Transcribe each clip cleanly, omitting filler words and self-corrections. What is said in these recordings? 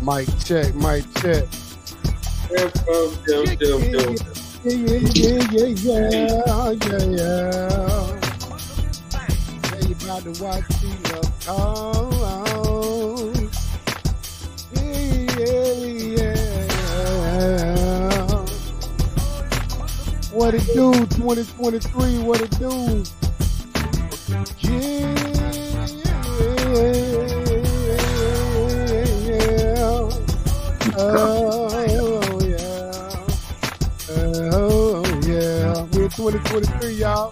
Mic check, mic check. Yeah. You about to watch the What it do? 2023. What it do? Yeah. Oh yeah. We're 2023, y'all.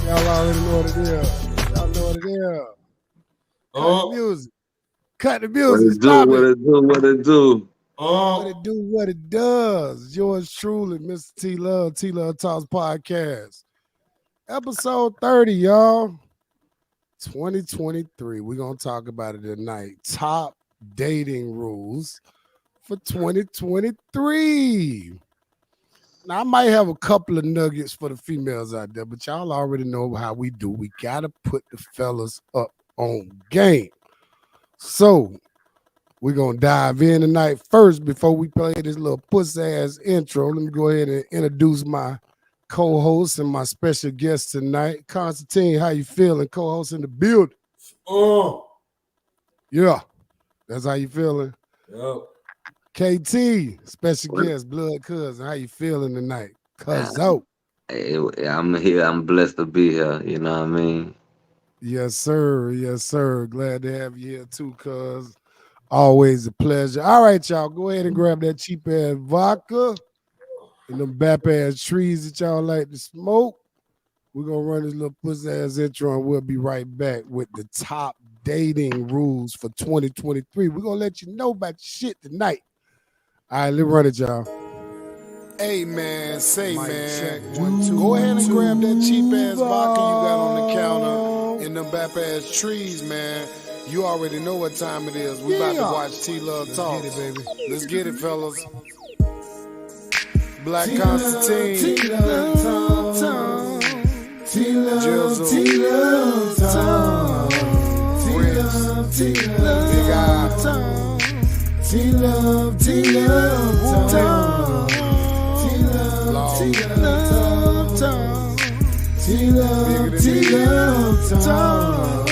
Y'all already know what it is. Y'all know what it is. Cut the music. Cut the music. Stop What it do? What it do, what it does. Yours truly, Mr. T-Love, T-Love Talks Podcast. Episode 30, y'all. 2023. We're going to talk about it tonight. Top dating rules for 2023. Now, I might have a couple of nuggets for the females out there, but y'all already know how we do. We got to put the fellas up on game. So, we're going to dive in tonight. First, before we play this little puss-ass intro, let me go ahead and introduce my co-host and my special guest tonight. Constantine, how you feeling? Co-host in the building. Yeah, that's how you feeling? Yep. KT, special guest, blood cousin. How you feeling tonight? Cuzzo. Hey, I'm here. I'm blessed to be here. You know what I mean? Yes, sir. Yes, sir. Glad to have you here too, cuz. Always a pleasure. All right, y'all. Go ahead and grab that cheap-ass vodka and them bap-ass trees that y'all like to smoke. We're going to run this little puss-ass intro, and we'll be right back with the top dating rules for 2023. We're going to let you know about shit tonight. All right, let's run it, y'all. Hey, man, man. Go ahead and grab that cheap-ass vodka you got on the counter and them bap-ass trees, man. You already know what time it is. We about to watch T-Love Talk. Let's get it, baby. Let's get it, fellas. Black Constantine. T-Love Talk. T-Love Talk. Prince. T-Love Big Eye. T-Love Talk. T-Love Talk. T-Love Talk. T-Love Talk.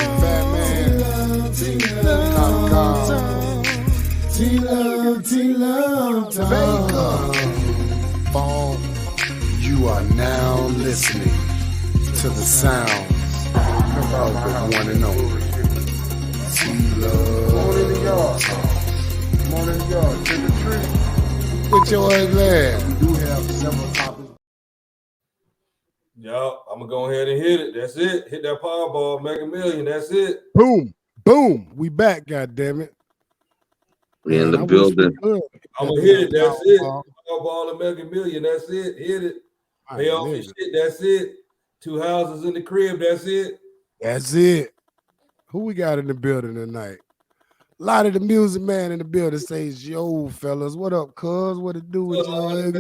You are now listening to the sounds of the one and only T-Love Talk. Come on in the yard, to the tree. Put your ass there. We do have several topics. Yo, I'm going to go ahead and hit it. That's it. Hit that Powerball, make a million. That's it. Boom. Boom. We back, goddammit. We in the building. I'm going to hit it. That's it. Powerball and make a million. That's it. Hit it. Pay off your shit. That's it. 2 houses in the crib. That's it. That's it. Who we got in the building tonight? A lot of the music man in the building says, yo, fellas, what up, cuz? What it do with y'all? Yeah,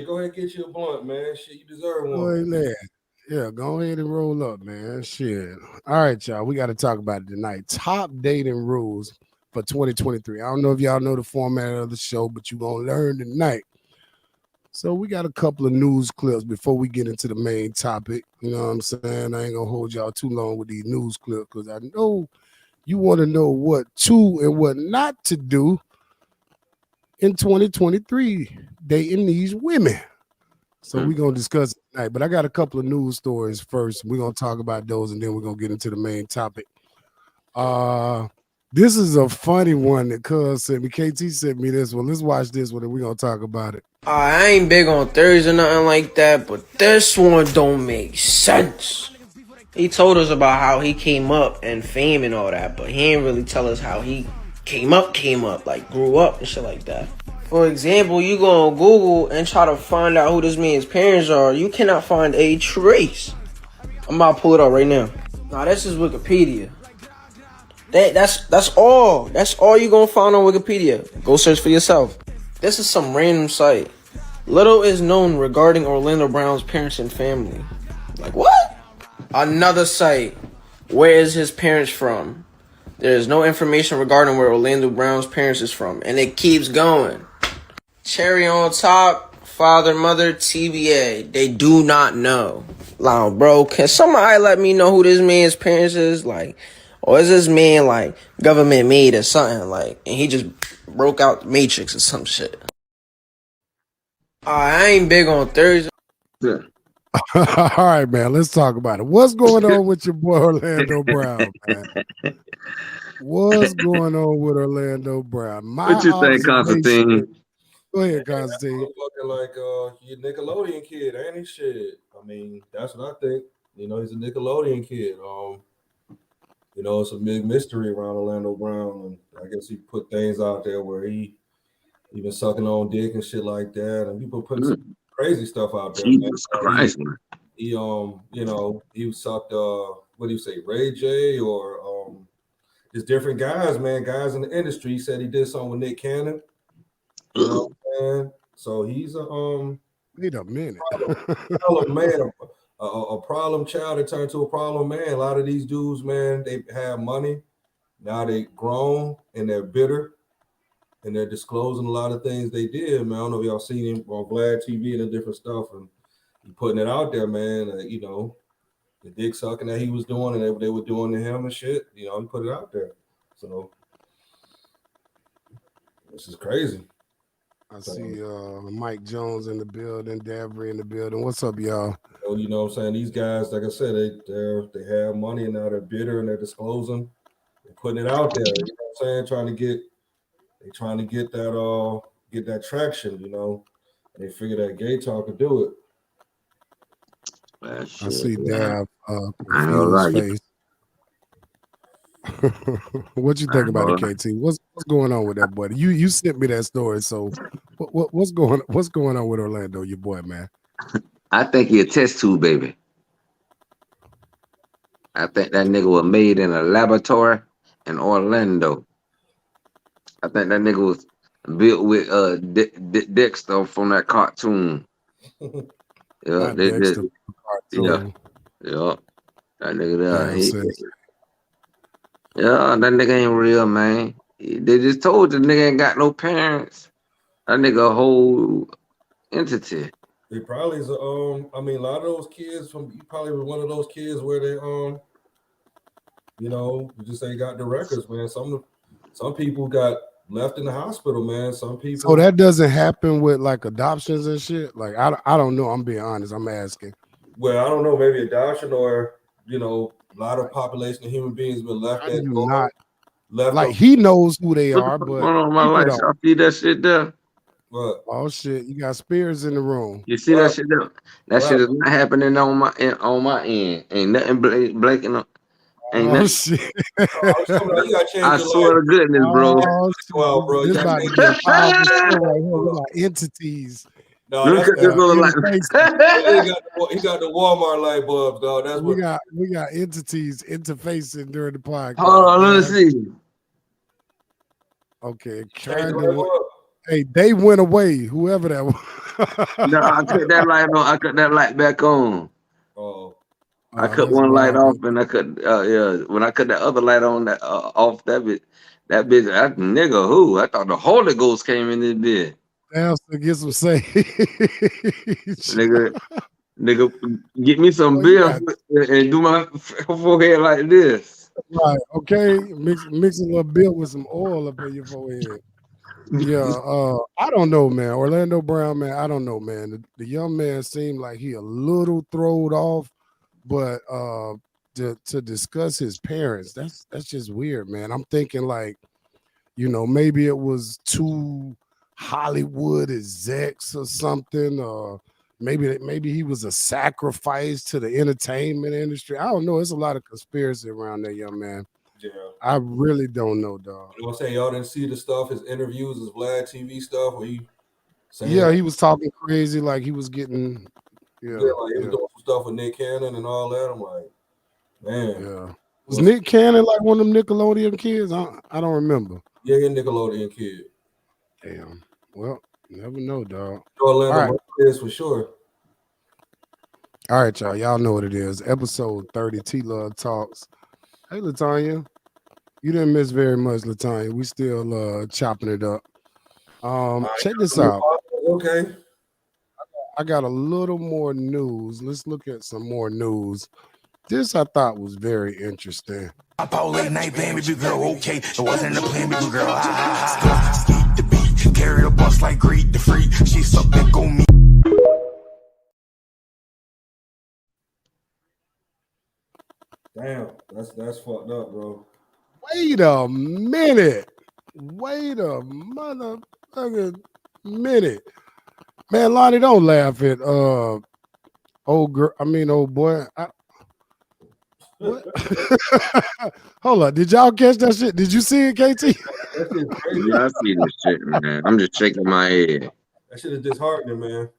go ahead and get you a blunt, man. Shit, you deserve one. Yeah, go ahead and roll up, man. Shit. All right, y'all. We got to talk about it tonight. Top dating rules for 2023. I don't know if y'all know the format of the show, but you're going to learn tonight. So we got a couple of news clips before we get into the main topic. You know what I'm saying? I ain't going to hold y'all too long with these news clips because I know you want to know what to and what not to do in 2023 dating these women. So we're going to discuss it tonight. But I got a couple of news stories first. We're going to talk about those, and then we're going to get into the main topic. This is a funny one that Cuz sent me. KT sent me this one. Let's watch this one, and we're going to talk about it. I ain't big on theories or nothing like that, but this one don't make sense. He told us about how he came up and fame and all that, but he ain't really tell us how he came up, like grew up and shit like that. For example, you go on Google and try to find out who this man's parents are, you cannot find a trace. I'm about to pull it up right now. Nah, this is Wikipedia. That's all. That's all you gonna find on Wikipedia. Go search for yourself. This is some random site. Little is known regarding Orlando Brown's parents and family. Like what? Another site. Where is his parents from? There is no information regarding where Orlando Brown's parents is from, and it keeps going. Cherry on top, father, mother, TBA. They do not know. Like, bro, can somebody let me know who this man's parents is? Like, or is this man like government made or something? Like, and he just broke out the Matrix or some shit. I ain't big on Thursday. Yeah. All right, man. Let's talk about it. What's going on with your boy Orlando Brown, man? What's going on with Orlando Brown? My What you think, observation. Constantine? Go ahead, Constantine. Fucking like you Nickelodeon kid, ain't he? Shit. I mean, that's what I think. You know, he's a Nickelodeon kid. You know, it's a big mystery around Orlando Brown, and I guess he put things out there where he been sucking on dick and shit like that, and people putting some crazy stuff out there. Jesus Man. Christ, man. He you know, he sucked what do you say, Ray J or just different guys, man, guys in the industry. He said he did something with Nick Cannon. You know what I'm saying? So he's a Wait a minute. problem man, a problem child that turned to a problem man. A lot of these dudes, man, they have money. Now they grown and they're bitter and they're disclosing a lot of things they did, man. I don't know if y'all seen him on Vlad TV and the different stuff, and he putting it out there, man. You know, the dick sucking that he was doing and they were doing to him and shit. You know, he put it out there. So this is crazy. I see Mike Jones in the building, Davry in the building. What's up, y'all? So, you know what I'm saying? These guys, like I said, they have money and now they're bitter and they're disclosing. They're putting it out there. You know what I'm saying? Trying to get that traction, you know. And they figure that gay talk could do it. Well, I see yeah. Dav confused face. What you think about it, KT? What's going on with that boy? You sent me that story, so what's going on with Orlando, your boy, man? I think he a test tube baby. I think that nigga was made in a laboratory in Orlando. I think that nigga was built with Dexter from that cartoon. Yeah, Dexter cartoon. Yeah. That nigga there. Yeah, That nigga ain't real, man. They just told the nigga ain't got no parents. That nigga a whole entity. He probably is I mean, a lot of those kids he probably was one of those kids where they you know, just ain't got the records, man. Some people got left in the hospital, man. Some people. So that doesn't happen with like adoptions and shit. Like I don't know. I'm being honest. I'm asking. Well, I don't know. Maybe adoption or you know, a lot of population of human beings been left at home. Like he knows who they are, What's but going on in my life? I see that shit there. What? Oh shit! You got spirits in the room. You see that shit there? That shit is not happening on my end. Ain't nothing blanking up. Ain't nothing. Shit! I swear to goodness, bro. Well, bro, this about to be a powerful show right here. We got entities. No, that's he got the Walmart light bulbs, dog. That's we got entities interfacing during the podcast. Hold on, let me see. Okay, kind of. Hey, they went away. Whoever that was. No, I cut that light on. I cut that light back on. Oh. I cut one light off, and I cut when I cut that other light on that off that bitch, that nigga who I thought the Holy Ghost came in this bitch. Damn, so get some say. nigga, get me some beer and do my forehead like this. Right, okay. Mix a little beer with some oil up in your forehead. Yeah, I don't know, man. Orlando Brown, man, I don't know, man. The young man seemed like he a little throwed off, but to discuss his parents, that's just weird, man. I'm thinking like, you know, maybe it was two Hollywood execs or something, or maybe he was a sacrifice to the entertainment industry. I don't know. There's a lot of conspiracy around that young man. Yeah. I really don't know, dog. You know what I'm saying? Y'all didn't see the stuff, his interviews, his Vlad TV stuff where he saying he was talking crazy, like he was getting like he was doing some stuff with Nick Cannon and all that. I'm like, man. Yeah. Was Nick Cannon like one of them Nickelodeon kids? I don't remember. Yeah, he's a Nickelodeon kid. Damn. Well, never know, dog. Orlando is for sure. All right, y'all. Y'all know what it is. Episode 30, T Love Talks. Hey, LaTanya. You didn't miss very much, Latanya. We still chopping it up. Check this out. Okay. I got a little more news. Let's look at some more news. This I thought was very interesting. Up all late night, baby girl, okay. It wasn't a plan, baby girl. Skeet the beat, carry the bus like greed the free. She suck dick on me. Damn, that's fucked up, bro. Wait a minute. Wait a motherfucking minute. Man, Lonnie, don't laugh at old girl. I mean old boy. What? Hold on. Did y'all catch that shit? Did you see it, KT? That shit's crazy. Yeah, I see this shit, man. I'm just shaking my head. That shit is disheartening, man.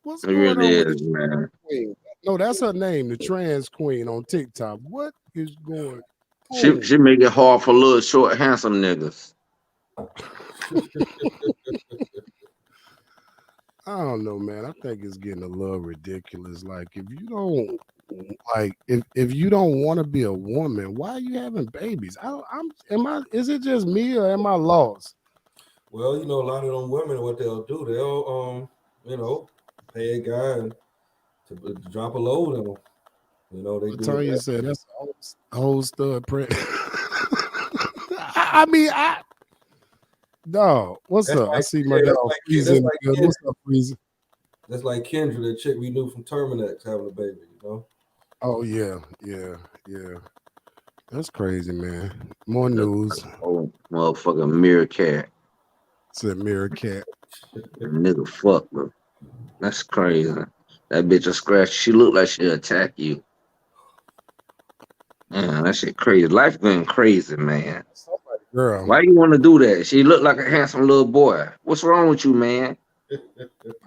What's It going really on with is, the man. queen? No, that's her name, the trans queen on TikTok. What is going on? She make it hard for little short handsome niggas. I don't know, man. I think it's getting a little ridiculous. Like, if you don't if you don't want to be a woman, why are you having babies? Is it just me or am I lost? Well, a lot of them women, what they'll do, they'll pay a guy to drop a load on them. They do Tanya it. said that's a whole stud print. I mean, no. What's That's up? I like, see my yeah, dog Freeze in the building. What's up, Freeze? That's like Kendra, that chick we knew from Terminex having a baby, Oh yeah. That's crazy, man. More news. Oh, motherfucking mirror cat. Said Mirror Cat. Nigga, fuck, bro. That's crazy. That bitch a scratch. She look like she'll attack you. Man, that shit crazy. Life been crazy, man. Girl. Why you want to do that? She look like a handsome little boy. What's wrong with you, man? I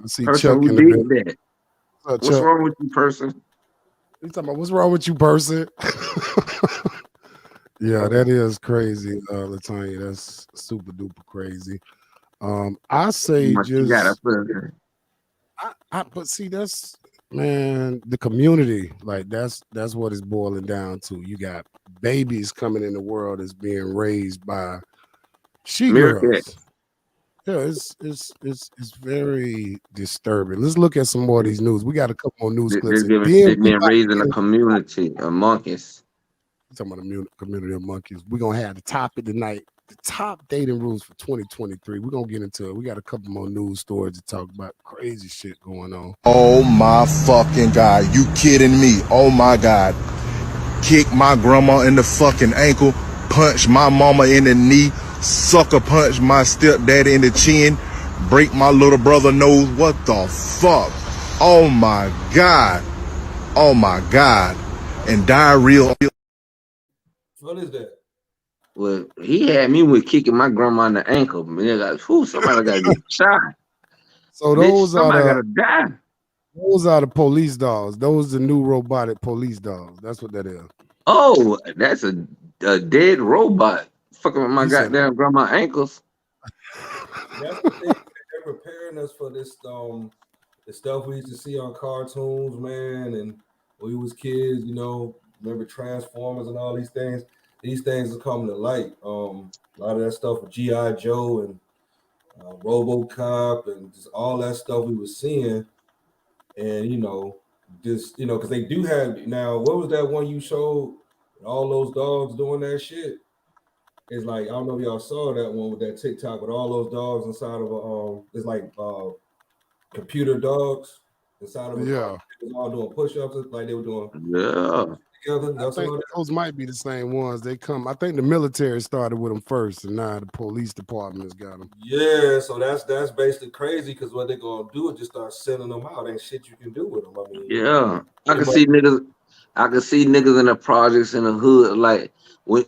see Person Chuck who in the did building. that. What's What's wrong with you, person? You talking about what's wrong with you, person? Yeah, that is crazy, Latanya. That's super duper crazy. I say You got a just but see that's man, the community, like that's what it's boiling down to. You got babies coming in the world that's being raised by she mirror cat. girls. Yeah, it's very disturbing. Let's look at some more of these news. We got a couple more news clips, and They then we been about raised in to a get community of monkeys. talking about the community of monkeys. We're gonna have the topic tonight, the top dating rules for 2023. We're gonna get into it. We got a couple more news stories to talk about. Crazy shit going on. Oh my fucking God. You kidding me? Oh my God. Kick my grandma in the fucking ankle. Punch my mama in the knee. Sucker punch my stepdaddy in the chin. Break my little brother nose. What the fuck? Oh my God. Oh my God. And diarrhea. What is that? Well, he had me with kicking my grandma in the ankle. Man, like, whew, somebody gotta get shot. So Bitch, those are somebody the gotta die. police dogs. Those are the new robotic police dogs. That's what that is. Oh, that's a dead robot fucking with my He said, goddamn grandma ankles. That's the thing. They're preparing us for this the stuff we used to see on cartoons, man, and when we was kids, remember Transformers and all these things. These things are coming to light. A lot of that stuff with G.I. Joe and RoboCop and just all that stuff we were seeing, and just because they do have now. What was that one you showed? All those dogs doing that shit. It's like I don't know if y'all saw that one with that TikTok with all those dogs inside of a it's like computer dogs inside of a car. yeah. They was all doing push-ups like they were doing Yeah. together. I Y'all think saw that? those might be the same ones. They come. I think the military started with them first, and now the police department has got them. Yeah, so that's basically crazy because what they're gonna do is just start sending them out. Ain't shit you can do with them. I mean, Yeah. I can anybody- see niggas. I can see niggas in the projects in the hood, like,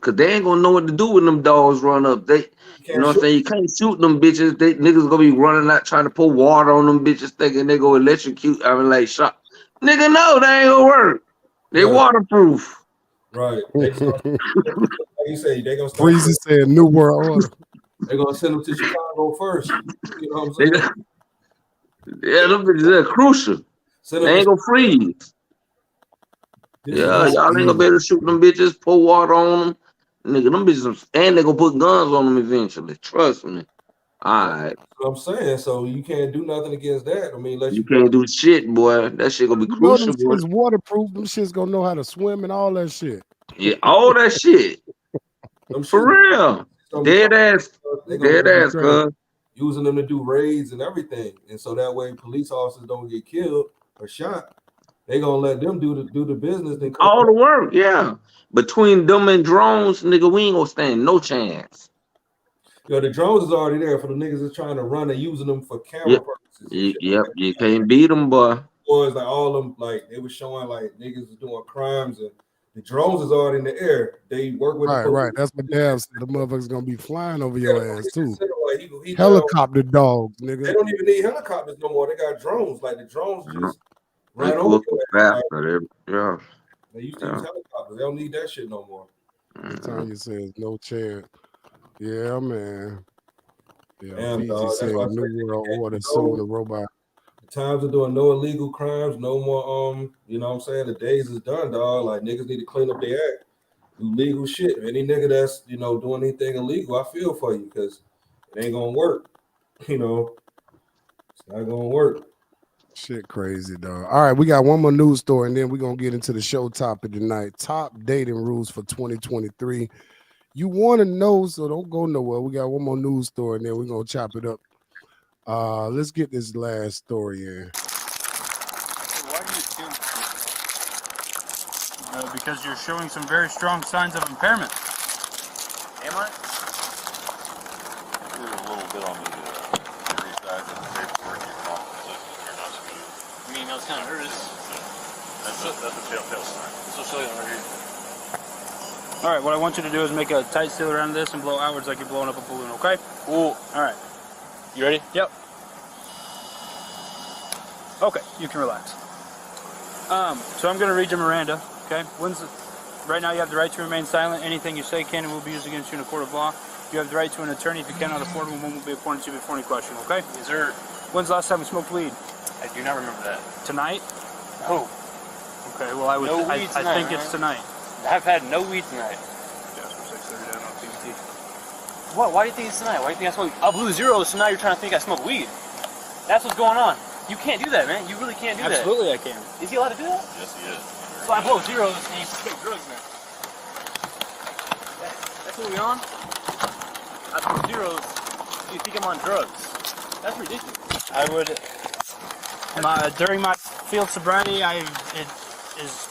cause they ain't gonna know what to do when them dogs run up. They, you you can't know what I'm shoot. saying? You can't shoot them bitches. They niggas gonna be running out trying to pour water on them bitches, thinking they go electrocute. I mean, like, shot. Nigga, no, they ain't gonna work. They Yeah, waterproof. right. They start, like you say, they gonna start. Freezy said New World Order. They're gonna send them to Chicago first. You know what I'm They, saying? yeah, them bitches are crucial. Send They them ain't to gonna freeze. this is Yeah, what y'all ain't gonna be able to shoot them bitches, pour water on them. Nigga, them bitches, and they gonna put guns on them eventually. Trust me. All right. What I'm saying. So you can't do nothing against that. I mean, unless You you put can't do shit, boy. That shit gonna be You know them crucial, boy. shit's waterproof. Them shit's gonna know how to swim and all that shit. Yeah, all that shit. them For shit real. gonna be Dead ass. they're gonna Dead That'd be ass, crazy. cuz. using them to do raids and everything, and so that way police officers don't get killed or shot. They gonna let them do the business. Then come All back. the work, yeah. Between them and drones, nigga, we ain't gonna stand no chance. Yo, the drones is already there for the niggas that's trying to run and using them for camera Yep. purposes and shit like Yep. that. You can't beat them, boy. Was like all them like they was showing like niggas was doing crimes and the drones is already in the air. They work with the Right, right. police. That's what Dab said. The motherfuckers gonna be flying over Yeah, your the ass police too. just said, like he down. Helicopter dogs, They nigga. don't even need helicopters no more. They got drones. Like the drones Yeah. just They right over quick your ass. Like faster. Yeah. they used to use Yeah. helicopters. They don't need that shit no more. Mhm. Tanya says no chance. Yeah, man. Yeah, Damn, Fiji dog. That's said why I New say nigga World can't Order do soon. The robot. the times of doing no illegal crimes, no more you know what I'm saying? The days is done, dog. Like niggas need to clean up their act. Do legal shit. Any nigga that's, doing anything illegal, I feel for you because it ain't gonna work. You know, it's not gonna work. Shit crazy, dog. All right, we got one more news story, and then we're gonna get into the show topic tonight. Top dating rules for 2023. You want to know, so don't go nowhere. We got one more news story, and then we're gonna chop it up. Let's get this last story in. Why do you assume? Because you're showing some very strong signs of impairment. Am I? There's a little bit on the theory side that the paperwork you come off consistent are not smooth. I mean, I was kind of nervous. That's a telltale sign. So show you over here. All right, what I want you to do is make a tight seal around this and blow outwards like you're blowing up a balloon, okay? Cool. All right. You ready? Yep. Okay, you can relax. So I'm going to read you Miranda, okay? Right now you have the right to remain silent. Anything you say can and will be used against you in a court of law. You have the right to an attorney. If you cannot afford one, one will be appointed to you before any question, okay? Is there? When's the last time you smoked weed? I do not remember that. Tonight? No. Okay, well I would. No I weed think tonight, it's tonight. I've had no weed tonight. Jasper 6:30 down on TBT. What? Why do you think it's tonight? Why do you think I smoke? I blew zeros, so now you're trying to think I smoke weed. That's what's going on. You can't do that, man. You really can't do Absolutely, I can. that. Is he allowed to do that? Yes, he is. So I blow zeros and you smoke drugs, man. That's what we on? I blow zeros. You think I'm on drugs? That's ridiculous. I would. During my field sobriety, it is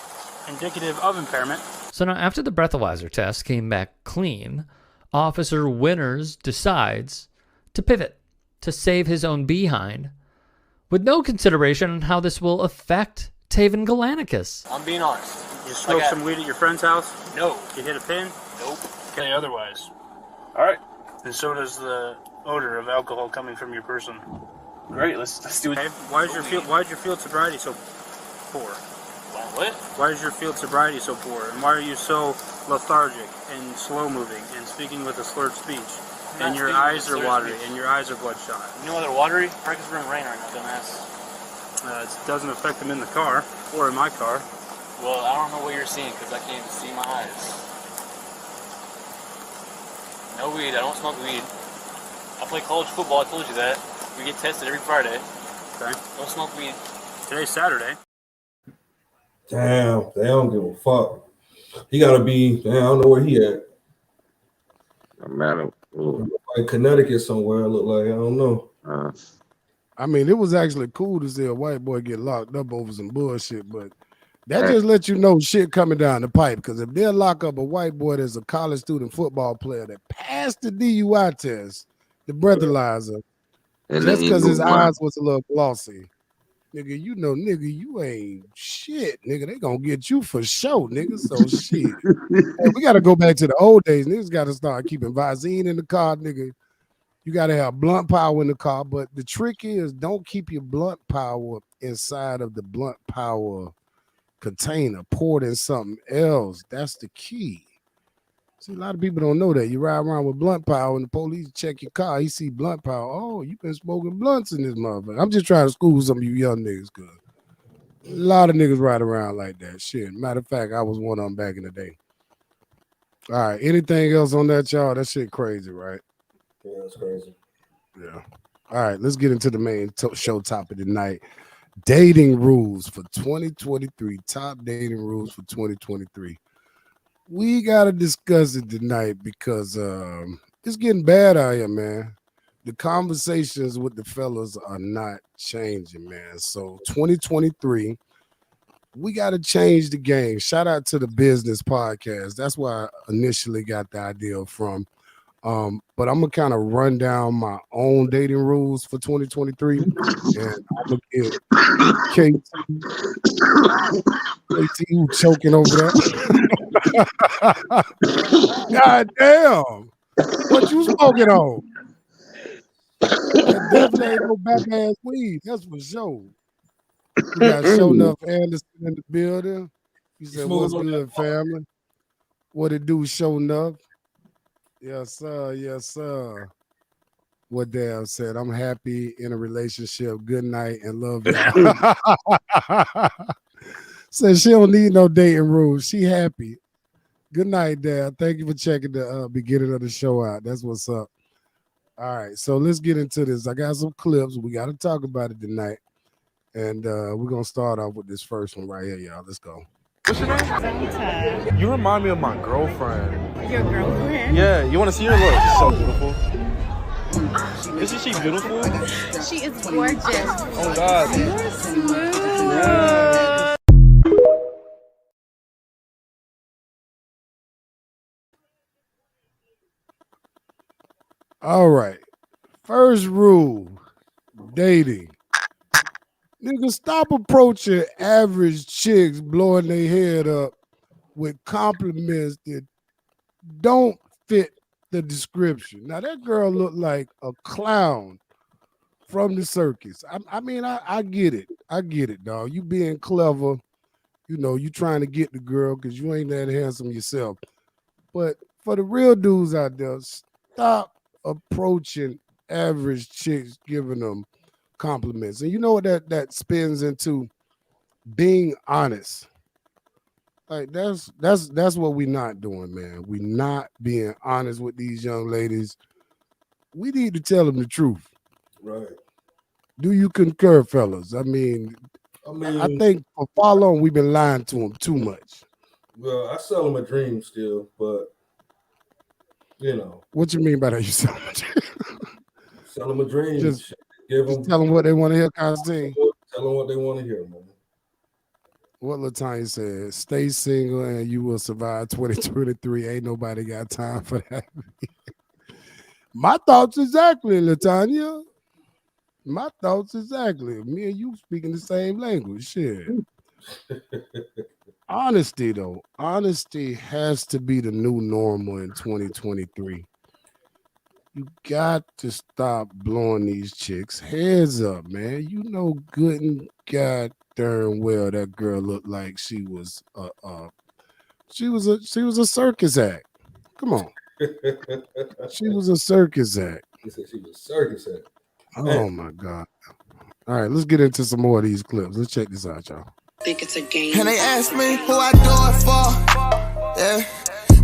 indicative of impairment. So now, after the breathalyzer test came back clean, Officer Winters decides to pivot to save his own behind, with no consideration on how this will affect Taven Galanicus. I'm being honest. You smoked some weed at your friend's house? No. You hit a pin? Nope. Okay, otherwise. All right. And so does the odor of alcohol coming from your person. Great. Let's do it. Okay, why is your field sobriety so poor? What? Why is your field sobriety so poor? And why are you so lethargic and slow moving and speaking with a slurred speech? And your eyes are watery and your eyes are bloodshot. You know why they're watery? Probably because we're in rain right now, dumbass. It doesn't affect them in the car or in my car. Well, I don't know what you're seeing because I can't even see my eyes. No weed. I don't smoke weed. I play college football. I told you that. We get tested every Friday. Okay. Don't smoke weed. Today's Saturday. Damn, they don't give a fuck. He gotta be. Damn, I don't know where he at. No matter. Like Connecticut somewhere. Look like I don't know. I mean, it was actually cool to see a white boy get locked up over some bullshit, but that just lets you know shit coming down the pipe. Because if they'll lock up a white boy that's a college student football player that passed the DUI test, the breathalyzer, just because his eyes was a little glossy, nigga, nigga, you ain't shit, nigga. They gonna get you for sure, nigga. So shit. Hey, we gotta go back to the old days. Niggas gotta start keeping Visine in the car, nigga. You gotta have blunt power in the car, but the trick is don't keep your blunt power inside of the blunt power container. Pour it in something else. That's the key. See, a lot of people don't know that. You ride around with blunt power and the police check your car. He see blunt power. Oh, you been smoking blunts in this motherfucker. I'm just trying to school some of you young niggas, cause a lot of niggas ride around like that. Shit. Matter of fact, I was one of them back in the day. All right. Anything else on that, y'all? That shit crazy, right? Yeah, that's crazy. Yeah. All right. Let's get into the main show topic tonight. Dating rules for 2023. Top dating rules for 2023. We got to discuss it tonight because it's getting bad out here, man. The conversations with the fellas are not changing, man. So 2023, we got to change the game. Shout out to the business podcast. That's where I initially got the idea from. But I'm gonna kind of run down my own dating rules for 2023, and I'm gonna get KT, KT who choking over there. God damn, what you smoking on? That definitely ain't no back ass weed. That's for sure. We got Show Enough Anderson in the building. He You said, "What's smoking on that? good, family? What it do, Show Enough?" Yes, sir. Yes, sir. What Dale said, I'm happy in a relationship. Good night and love y'all. Said she don't need no dating rules. She happy. Good night, Dale. Thank you for checking the beginning of the show out. That's what's up. All right, so let's get into this. I got some clips. We got to talk about it tonight. And we're going to start off with this first one right here, y'all. Let's go. What's your name? You remind me of my girlfriend. Your girlfriend? Yeah, you want to see her? Look, she's so beautiful. Isn't she beautiful? She is gorgeous. Oh God. You're smooth. Yeah. All right. First rule, dating. Nigga, stop approaching average chicks blowing their head up with compliments that don't fit the description. Now that girl looked like a clown from the circus. I get it. I get it, dog. You being clever, you trying to get the girl because you ain't that handsome yourself. But for the real dudes out there, stop approaching average chicks, giving them compliments. And you know what that spins into? Being honest. Like that's what we not doing, man. We not being honest with these young ladies. We need to tell them the truth. Right. Do you concur, fellas? I mean, think for far long we've been lying to them too much. well, I sell them a dream still, but What you mean by that? You sell them a dream? sell them a dream. Just give them, tell them what they want to hear, Constantine. Tell them what they want to hear, man. What Latanya said, stay single and you will survive 2023. Ain't nobody got time for that. My thoughts exactly, Latanya. My thoughts exactly. Me and you speaking the same language. Shit. Honesty, though. Honesty has to be the new normal in 2023. You got to stop blowing these chicks' heads up, man. You know good and god darn well that girl looked like she was a circus act. Come on. She was a circus act. He said she was a circus act. Oh my God. All right, let's get into some more of these clips. Let's check this out, y'all. Think it's a game. And they ask me who I do it for. Yeah.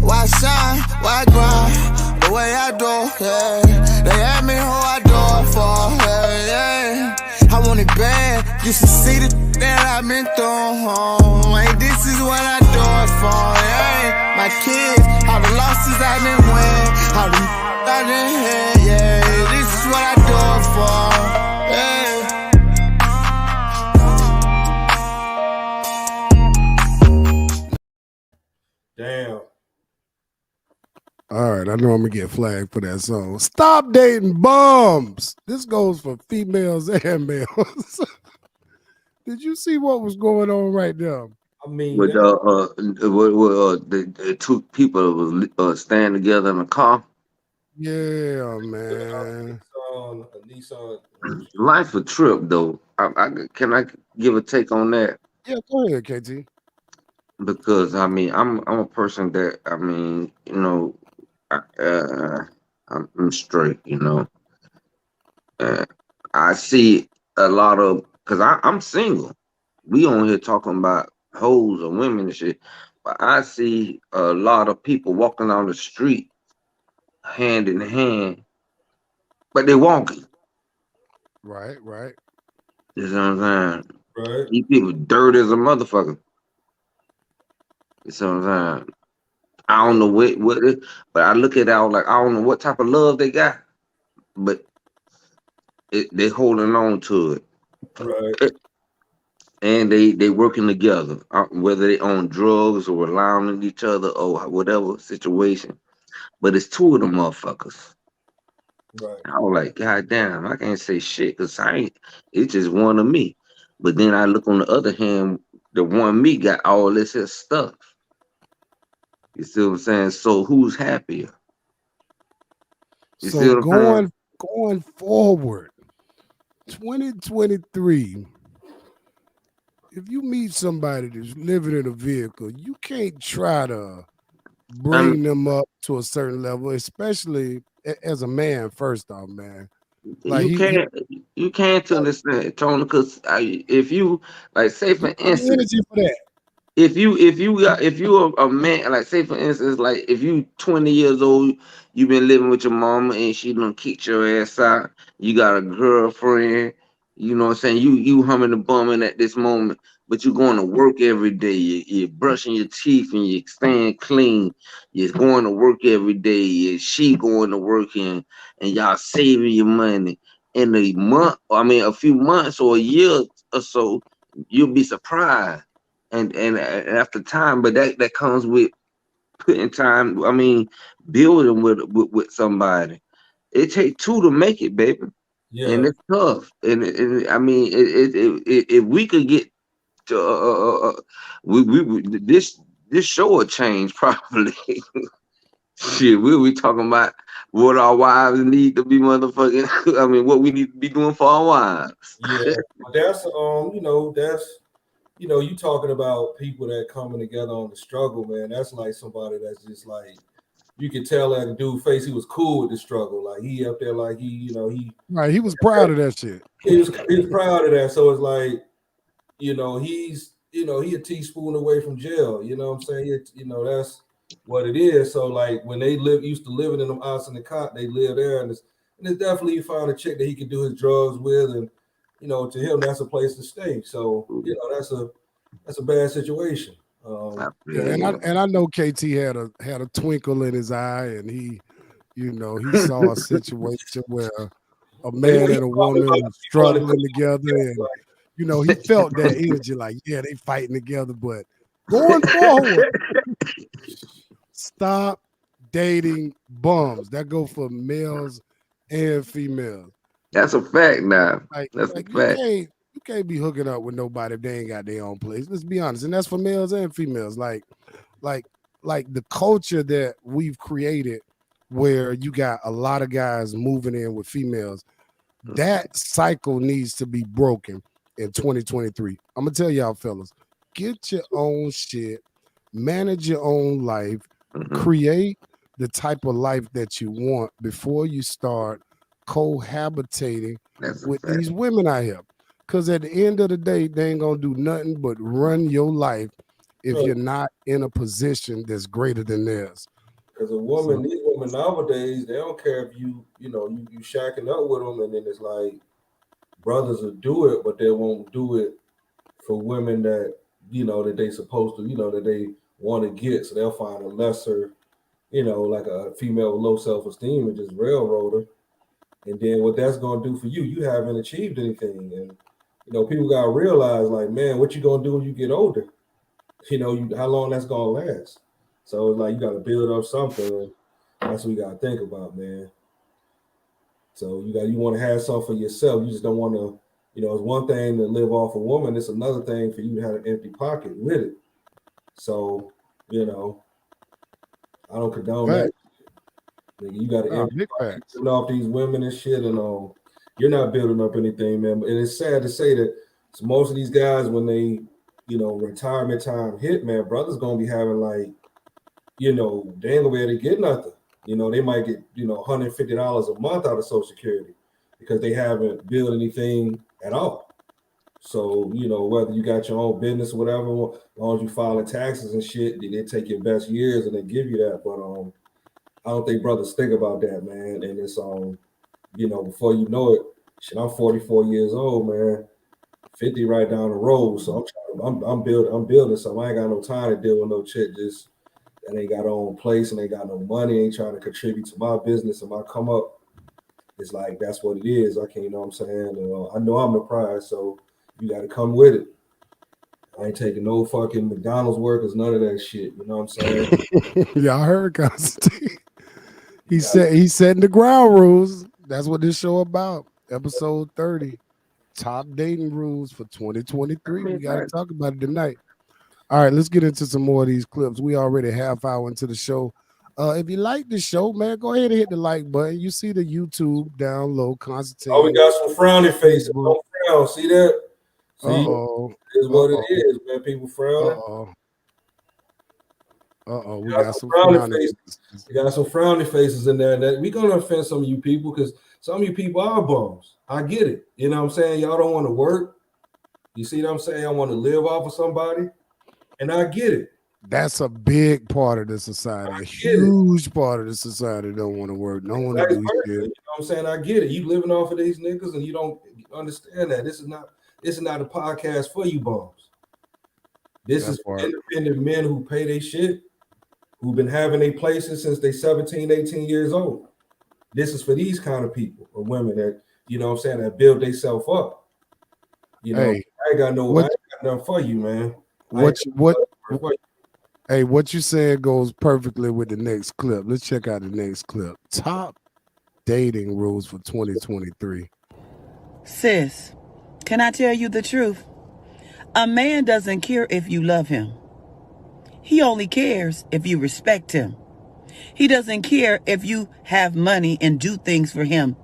Why shine? Why grind? The way I do, yeah. They ask me who I do it for. Yeah, yeah. I want it bad. You should see the that I've been through. Like this is what I do it for. Yeah. My kids, all the losses I didn't win, all the I didn't hit. Yeah, this is what I do it for. Yeah. Damn. All right, I know I'm gonna get flagged for that song. Stop dating bums. This goes for females and males. Did you see what was going on right there? I mean, with the two people that was staying together in a car. Yeah, man. A Nissan. Life a trip, though. Can I give a take on that? Yeah, go ahead, KT. Because I'm a person that I'm straight, I see a lot of because I'm single. We on here talking about hoes or women and shit. I see a lot of people walking on the street hand in hand, but they walking. Right, right. You know what I'm saying? Right. These people dirty as a motherfucker. You know what I'm saying? I don't know but I look at it all like I don't know what type of love they got, but they holding on to it. Right. And they working together, whether they on drugs or relying on each other or whatever situation. But it's two of them motherfuckers. Right. I was like, God damn, I can't say shit because I ain't. It's just one of me. But then I look on the other hand, the one me got all this here stuff. You see what I'm saying? So who's happier? You see So what I'm saying? going forward, 2023. If you meet somebody that's living in a vehicle, you can't try to Um, bring them up to a certain level, especially as a man. First off, man, like you can't you can't to understand, Tony, because if you like say he for got the instance. energy for that. If you are a man, like say for instance, like if you 20 years old, you been living with your mama and she done kicked your ass out, you got a girlfriend, you know what I'm saying, you humming and bumming at this moment, but you going to work every day, you're brushing your teeth and you're staying clean, you're going to work every day, she going to work and y'all saving your money. In a month, I mean a few months or a year or so, you'll be surprised and after time, but that comes with putting time. I mean, building with somebody. It takes two to make it, baby, and Yeah. it's tough. And I mean, if we could get to, this show will change probably. Shit, we talking about what our wives need to be motherfucking. I mean, what we need to be doing for our wives. Yeah. That's you talking about people that coming together on the struggle, man. That's like somebody that's just like you could tell that the dude face he was cool with the struggle. Like he up there like Right, he was proud of that shit. he was proud of that. So it's like, he a teaspoon away from jail. You know what I'm saying? That's what it is. So like when they used to living in them house in the cot, they live there and it's definitely you find a chick that he could do his drugs with, and to him that's a place to stay. So that's a bad situation. Yeah, and I know KT had a twinkle in his eye, and he saw a situation where a But he man and a probably woman like were he wanted to struggling together, and he felt that energy, like they fighting together. But going forward, stop dating bums. That go for males and females. That's a fact now. Like That's a like fact. you can't be hooking up with nobody if they ain't got their own place. Let's be honest, and that's for males and females. Like like the culture that we've created, where you got a lot of guys moving in with females. That cycle needs to be broken in 2023. I'm gonna tell y'all, fellas, get your own shit, manage your own life, Mhm. create the type of life that you want before you start cohabitating That's a with fact. these women out here. Because at the end of the day, they ain't gonna do nothing but run your life if you're not in a position that's greater than theirs. Because So, these women nowadays, they don't care if you shacking up with them, and then it's like brothers will do it, but they won't do it for women that they supposed to, that they want to get. So they'll find a lesser, like a female with low self esteem and just railroad her. And then what that's gonna do for you, you haven't achieved anything. And people gotta realize, like, man, what you gonna do when you get older? How long that's gonna last. So it's like you gotta build up something. That's what you gotta think about, man. So you want to have something for yourself. You just don't want to, it's one thing to live off a woman. It's another thing for you to have an empty pocket with it. So, I don't condone that. right. Nigga, you got an empty Big pocket facts. living off these women and shit, and you're not building up anything, man. And it's sad to say that most of these guys, when they, retirement time hit, man, brothers gonna be having like, they ain't gonna be able to get nothing. They might get, $150 a month out of Social Security because they haven't built anything at all. So, you know, whether you got your own business or whatever, as long as you filing taxes and shit, they take your best years and they give you that. But I don't think brothers think about that, man. And it's you know, before you know it, shit, I'm 44 years old, man. 50 right down the road. So I'm building something. I ain't got no time to deal with no chick just that ain't got her own place and ain't got no money, ain't trying to contribute to my business and my come up. It's like that's what it is. I can't, you know what I'm saying? I know I'm the prize, so you gotta come with it. I ain't taking no fucking McDonald's workers, none of that shit. You know what I'm saying? Y'all heard Constantine. He's setting the ground rules. That's what this show about. Episode 30. Top dating rules for 2023. We got to talk about it tonight. All right, let's get into some more of these clips. We already half hour into the show. If you like the show, man, go ahead and hit the like button. You see the YouTube down low, Constantine. Oh, we got some frowny faces. Don't frown. See that? See, is what it is, man. People frowning. We got some frowny faces. We got some frowny faces in there. That we gonna offend some of you people because some of you people are bums. I get it. You know what I'm saying? Y'all don't want to work. You see what I'm saying? I want to live off of somebody, and I get it. That's a big part of the society. A huge part of the society don't want to work. Don't want to do shit. You know what I'm saying? I get it. You living off of these niggas, and you don't understand that. This is not a podcast for you bums. This is for independent men who pay their shit, who've been having their places since they 17, 18 years old. This is for these kind of people or women that, you know what I'm saying, that build themselves up. You know, I ain't got nothing for you, man. What you said goes perfectly with the next clip. Let's check out the next clip. Top dating rules for 2023. Sis, can I tell you the truth? A man doesn't care if you love him. He only cares if you respect him. He doesn't care if you have money and do things for him.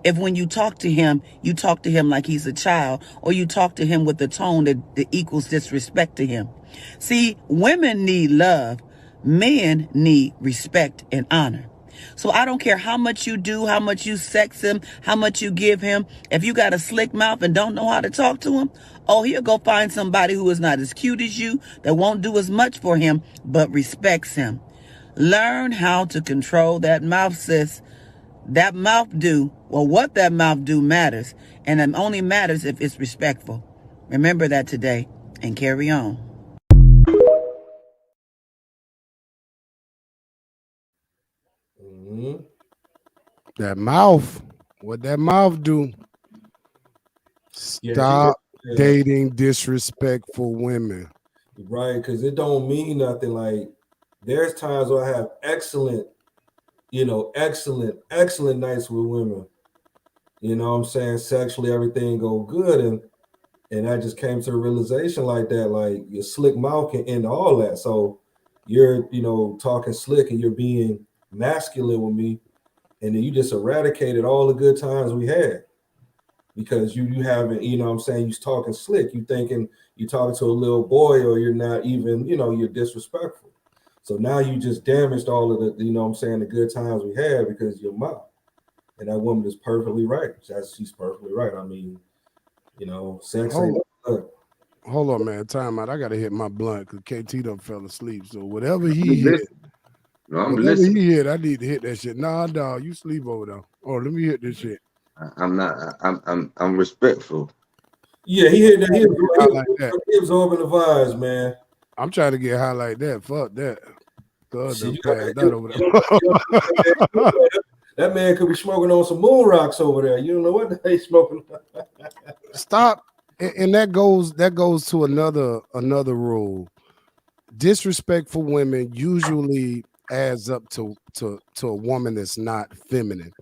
If when you talk to him like he's a child, or you talk to him with a tone that equals disrespect to him. See, women need love. Men need respect and honor. So I don't care how much you do, how much you sex him, how much you give him. If you got a slick mouth and don't know how to talk to him, he'll go find somebody who is not as cute as you, that won't do as much for him, but respects him. Learn how to control that mouth, sis. That mouth do, well, what that mouth do matters, and it only matters if it's respectful. Remember that today and carry on. That mouth, what that mouth do? Stop dating disrespectful women. Right, because it don't mean nothing. Like, there's times where I have excellent nights with women. You know what I'm saying? Sexually, everything go good. And I just came to a realization like that, like your slick mouth can end all that. So you're, talking slick and you're being masculine with me. And then you just eradicated all the good times we had. Because you haven't, you know what I'm saying, you're talking slick. You thinking you're talking to a little boy, or you're not even, you're disrespectful. So now you just damaged all of the, you know what I'm saying, the good times we had because of your mouth. And that woman is perfectly right. She's perfectly right. I mean, sex ain't good. Hold on, man. Time out. I gotta hit my blunt because KT done fell asleep. So whatever he hit, I need to hit that shit. Nah, dog, you sleep over there. Oh, let me hit this shit. I'm respectful. Yeah, he hit that. He absorbing the vibes, man. I'm trying to get high like that. Fuck that. God, that man could be smoking on some moon rocks over there. You don't know what he's smoking. Stop. And that goes to another rule. Disrespectful women usually adds up to a woman that's not feminine.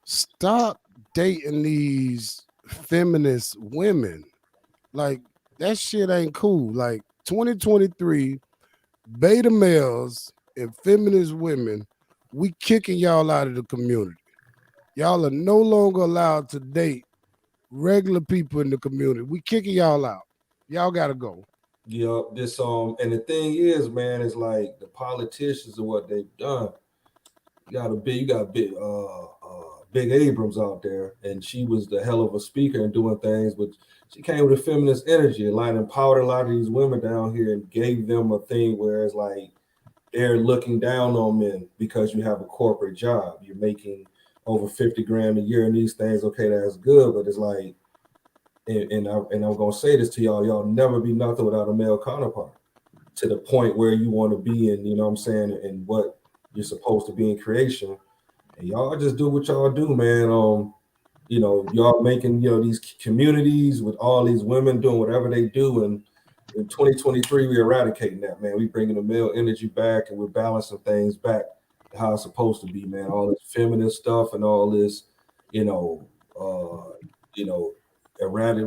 Stop dating these feminist women. Like, that shit ain't cool. Like, 2023, beta males and feminist women, we kicking y'all out of the community. Y'all are no longer allowed to date regular people in the community. We kicking y'all out. Y'all gotta go. Yeah, and the thing is, man, is like the politicians and what they've done. You got Big Abrams out there, and she was the hell of a speaker and doing things, but she came with a feminist energy and like empowered a lot of these women down here and gave them a thing where it's like they're looking down on men because you have a corporate job. You're making over 50 grand a year and these things, okay, that's good, but it's like, and I'm gonna say this to y'all never be nothing without a male counterpart to the point where you want to be in, you know what I'm saying, and what you're supposed to be in creation. And y'all just do what y'all do, man. Y'all making, these communities with all these women doing whatever they do. And in 2023, we're eradicating that, man. We bringing the male energy back and we're balancing things back to how it's supposed to be, man. All this feminist stuff and all this, you know, you know, erratic,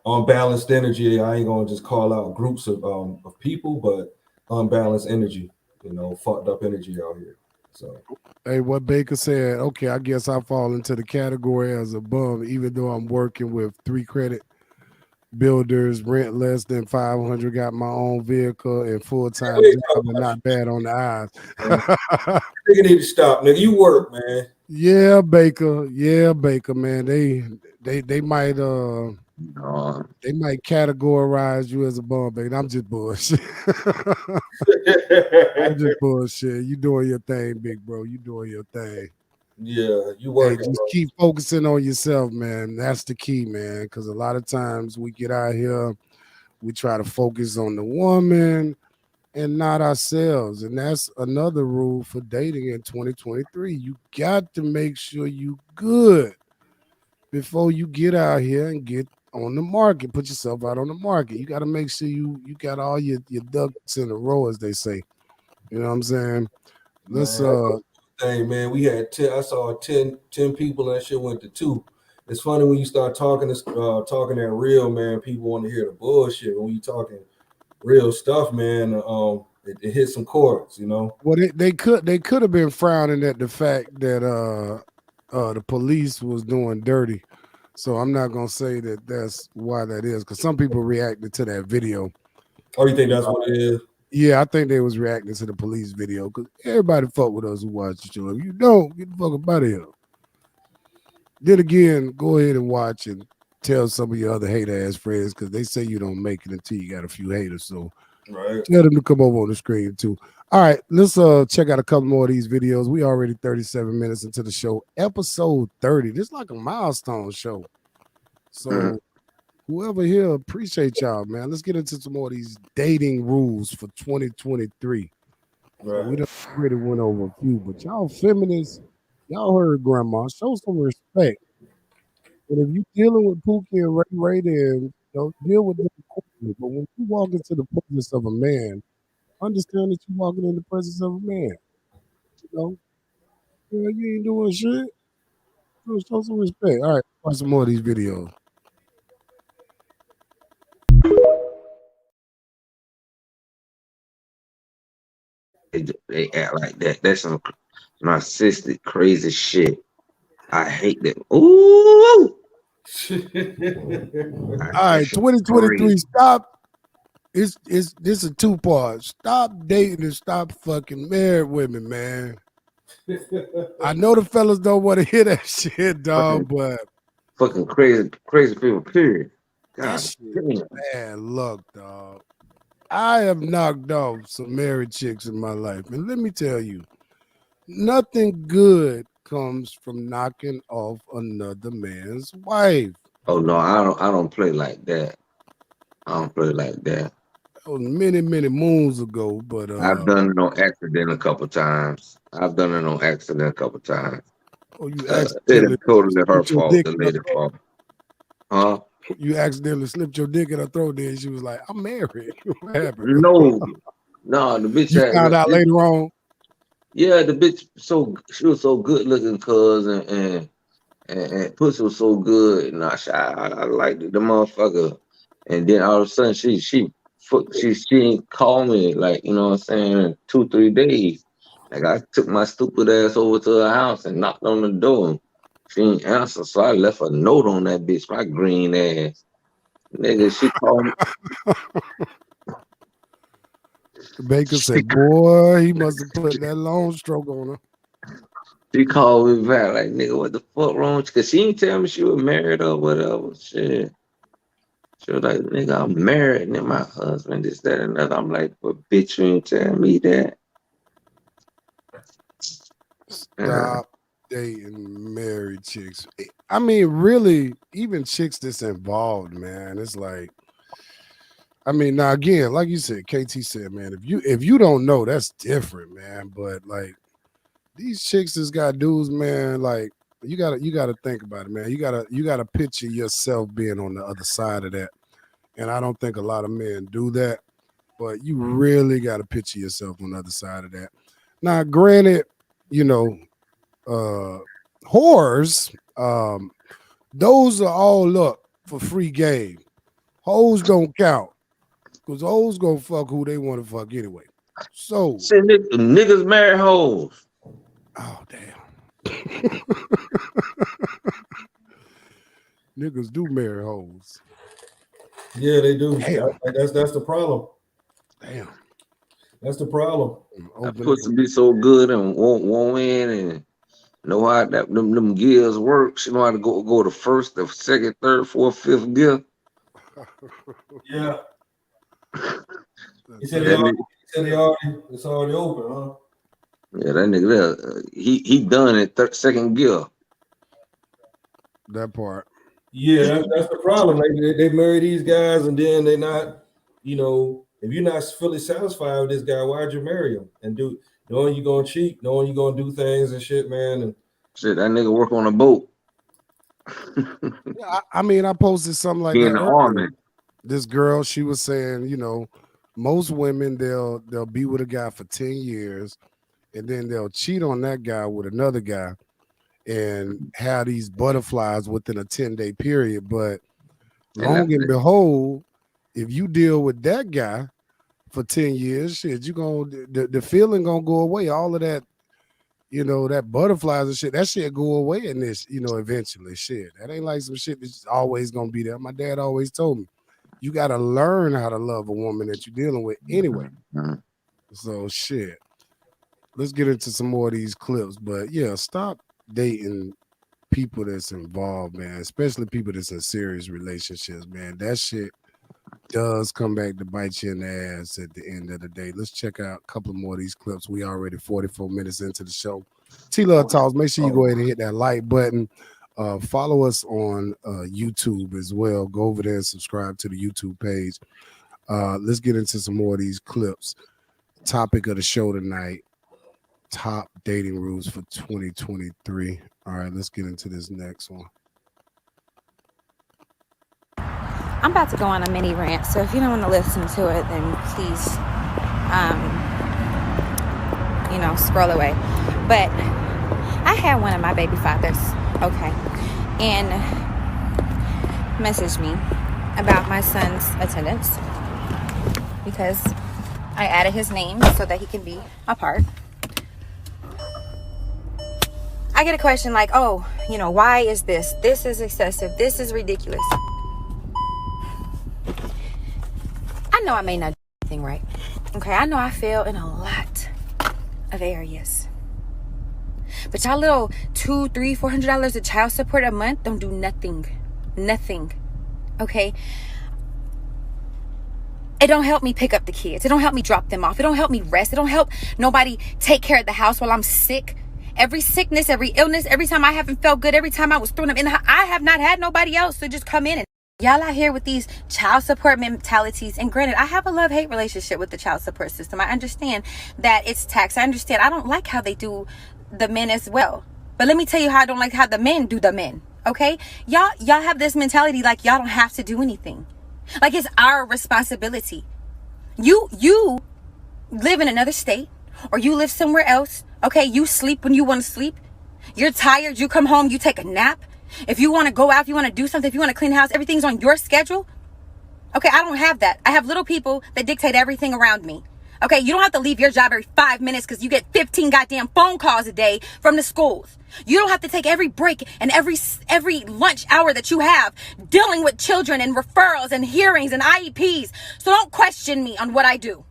unbalanced energy. I ain't gonna just call out groups of people, but unbalanced energy, fucked up energy out here. So Hey, what Baker said, okay, I guess I fall into the category as a bum, even though I'm working with 3 credit builders, rent less than 500, got my own vehicle and full-time job, and not bad on the eyes. Nigga need to stop, nigga. You work, man. Yeah, Baker. Yeah, Baker, man. They might they might categorize you as a bum, baby. I'm just bullshit. I'm just bullshit. You doing your thing, big bro. You doing your thing. Yeah, you Hey, working, just bro. keep focusing on yourself, man. That's the key, man. Because a lot of times we get out here, we try to focus on the woman and not ourselves. And that's another rule for dating in 2023. You got to make sure you good before you get out here and get on the market. Put yourself out on the market. You got to make sure you got all your ducks in a row, as they say. You know what I'm saying? Let's Man, thing, man. We had 10. I saw 10 people, and that shit went to 2. It's funny when you start talking that real, man. People want to hear the bullshit. When you talking real stuff, man, it hits some chords, Well, they could have been frowning at the fact that the police was doing dirty. So I'm not gonna say that that's why that is, because some people reacted to that video. Oh, you think that's what it is? Yeah, I think they was reacting to the police video because everybody fuck with us who watch the show. If you don't, get the fuck up out of here. Then again, go ahead and watch and tell some of your other hater ass friends because they say you don't make it until you got a few haters. So Right. tell them to come over on the screen too. All right, let's check out a couple more of these videos. We already 37 minutes into the show, episode 30. This is like a milestone show. So whoever here, appreciate y'all, man. Let's get into some more of these dating rules for 2023. So we Right. done already went over a few, but y'all feminists, y'all heard grandma. Show some respect. And if you dealing with Pookie and Ray, then deal with them accordingly. But when you walk into the presence of a man, understand that you're walking in the presence of a man. You know, you ain't doing shit. So show some respect. All right, watch some more of these videos. They act like that. That's some narcissistic, crazy shit. I hate that. Ooh, All that right, shit 2023. crazy. Stop. It's this is 2 parts. Stop dating and stop fucking married women, man. I know the fellas don't want to hear that shit, dog, Fucking, but fucking crazy people. Period. that God shit damn. bad luck, dog. I have knocked off some married chicks in my life, and let me tell you, nothing good comes from knocking off another man's wife. Oh no, I don't play like that. I don't play like that. That was many, many moons ago, but I've done it on accident a couple times. I've done it on accident a couple times. oh, you It accidentally is totally her slipped your fault, dick the in her lady throat. fault. Huh? You accidentally slipped your dick in her throat. Then she was like, "I'm married." What happened? No, no, the bitch You had found out later on. yeah, the bitch she was so good looking, cuz and pussy was so good, and I liked the motherfucker, and then all of a sudden she ain't called me, like, you know what I'm saying, in 2 3 days. Like, I took my stupid ass over to her house and knocked on the door. She ain't answer, so I left a note on that bitch, my green ass. Nigga, she called me. Baker She, said, "Boy, he must have put that long stroke on her." She called me back like, nigga, what the fuck wrong? Cause she ain't tell me she was married or whatever. Shit. She was like, nigga, I'm married and then my husband, this, that, and another. I'm like, but bitch, you ain't tell me that. Stop dating married chicks. I mean, really, even chicks that's involved, man. It's like, I mean, now again, like you said, KT said, man, if you don't know, that's different, man. But like these chicks that's got dudes, man, like you gotta think about it, man. You gotta picture yourself being on the other side of that. And I don't think a lot of men do that, but you really gotta picture yourself on the other side of that. Now, granted, you know, whores, those are all up for free game. Hoes don't count. Because hoes gonna fuck who they want to fuck anyway. So Shit, niggas marry hoes. Oh damn. Niggas do marry hoes. Yeah, they do. Damn. That's the problem. Damn. That's the problem. That pussy be so good and won't win and know how that them gears work. She know how to go to first, the second, third, fourth, fifth gear. Yeah. He said it's already open, huh? Yeah, that nigga there, he done in second gear. That part. Yeah, that's the problem. They marry these guys and then they not, you know, if you're not fully satisfied with this guy, why'd you marry him? And knowing you gonna cheat, knowing you gonna do things and shit, man. And shit, that nigga work on a boat. Yeah, I mean, I posted something like Be that in the earlier. army. This girl, she was saying, you know, most women they'll be with a guy for 10 years and then they'll cheat on that guy with another guy and have these butterflies within a 10-day period. But long and behold, if you deal with that guy for 10 years, shit, you gonna the feeling gonna go away. All of that, you know, that butterflies and shit, that shit go away in this, you know, eventually. Shit. That ain't like some shit that's always gonna be there. My dad always told me, you gotta learn how to love a woman that you're dealing with anyway. So shit. Let's get into some more of these clips. But yeah, stop dating people that's involved, man, especially people that's in serious relationships, man. That shit does come back to bite you in the ass at the end of the day. Let's check out a couple more of these clips. We already 44 minutes into the show. T-Love Talks, make sure you go ahead and hit that like button. Follow us on YouTube as well. Go over there and subscribe to the YouTube page. Let's get into some more of these clips. Topic of the show tonight, top dating rules for 2023. All right, let's get into this next one. I'm about to go on a mini rant, so if you don't want to listen to it, then please, scroll away. But I had one of my baby fathers, okay, and messaged me about my son's attendance because I added his name so that he can be a part. I get a question like, oh, why is this? This is excessive. This is ridiculous. I know I may not do anything right. Okay, I know I fail in a lot of areas. But y'all little $200, $300, $400 of child support a month don't do nothing. Nothing. Okay? It don't help me pick up the kids. It don't help me drop them off. It don't help me rest. It don't help nobody take care of the house while I'm sick. Every sickness, every illness, every time I haven't felt good, every time I was thrown up in the house, I have not had nobody else to just come in and y'all out here with these child support mentalities. And granted, I have a love-hate relationship with the child support system. I understand that it's tax. I understand. I don't like how they do the men as well. But let me tell you how I don't like how the men do the men. Okay? Y'all have this mentality like y'all don't have to do anything. Like it's our responsibility. You live in another state or you live somewhere else. Okay? You sleep when you want to sleep. You're tired. You come home. You take a nap. If you want to go out, if you want to do something, if you want to clean the house, everything's on your schedule. Okay, I don't have that. I have little people that dictate everything around me. Okay, you don't have to leave your job every 5 minutes because you get 15 goddamn phone calls a day from the schools. You don't have to take every break and every lunch hour that you have dealing with children and referrals and hearings and IEPs. So don't question me on what I do.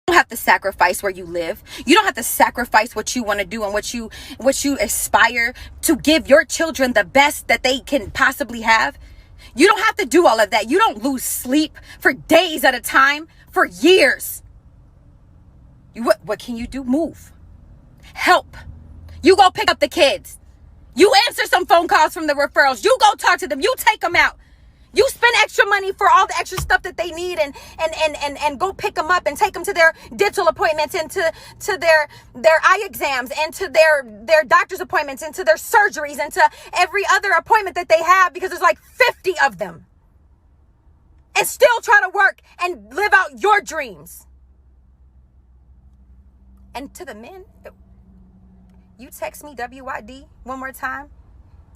You don't have to sacrifice where you live. You don't have to sacrifice what you want to do and what you aspire to give your children the best that they can possibly have. You don't have to do all of that. You don't lose sleep for days at a time, for years. What can you do? Move. Help. You go pick up the kids. You answer some phone calls from the referrals. You go talk to them. You take them out. You spend extra money for all the extra stuff that they need and go pick them up and take them to their dental appointments and to their eye exams and to their doctor's appointments and to their surgeries and to every other appointment that they have, because there's like 50 of them. And still try to work and live out your dreams. And to the men, you text me WYD one more time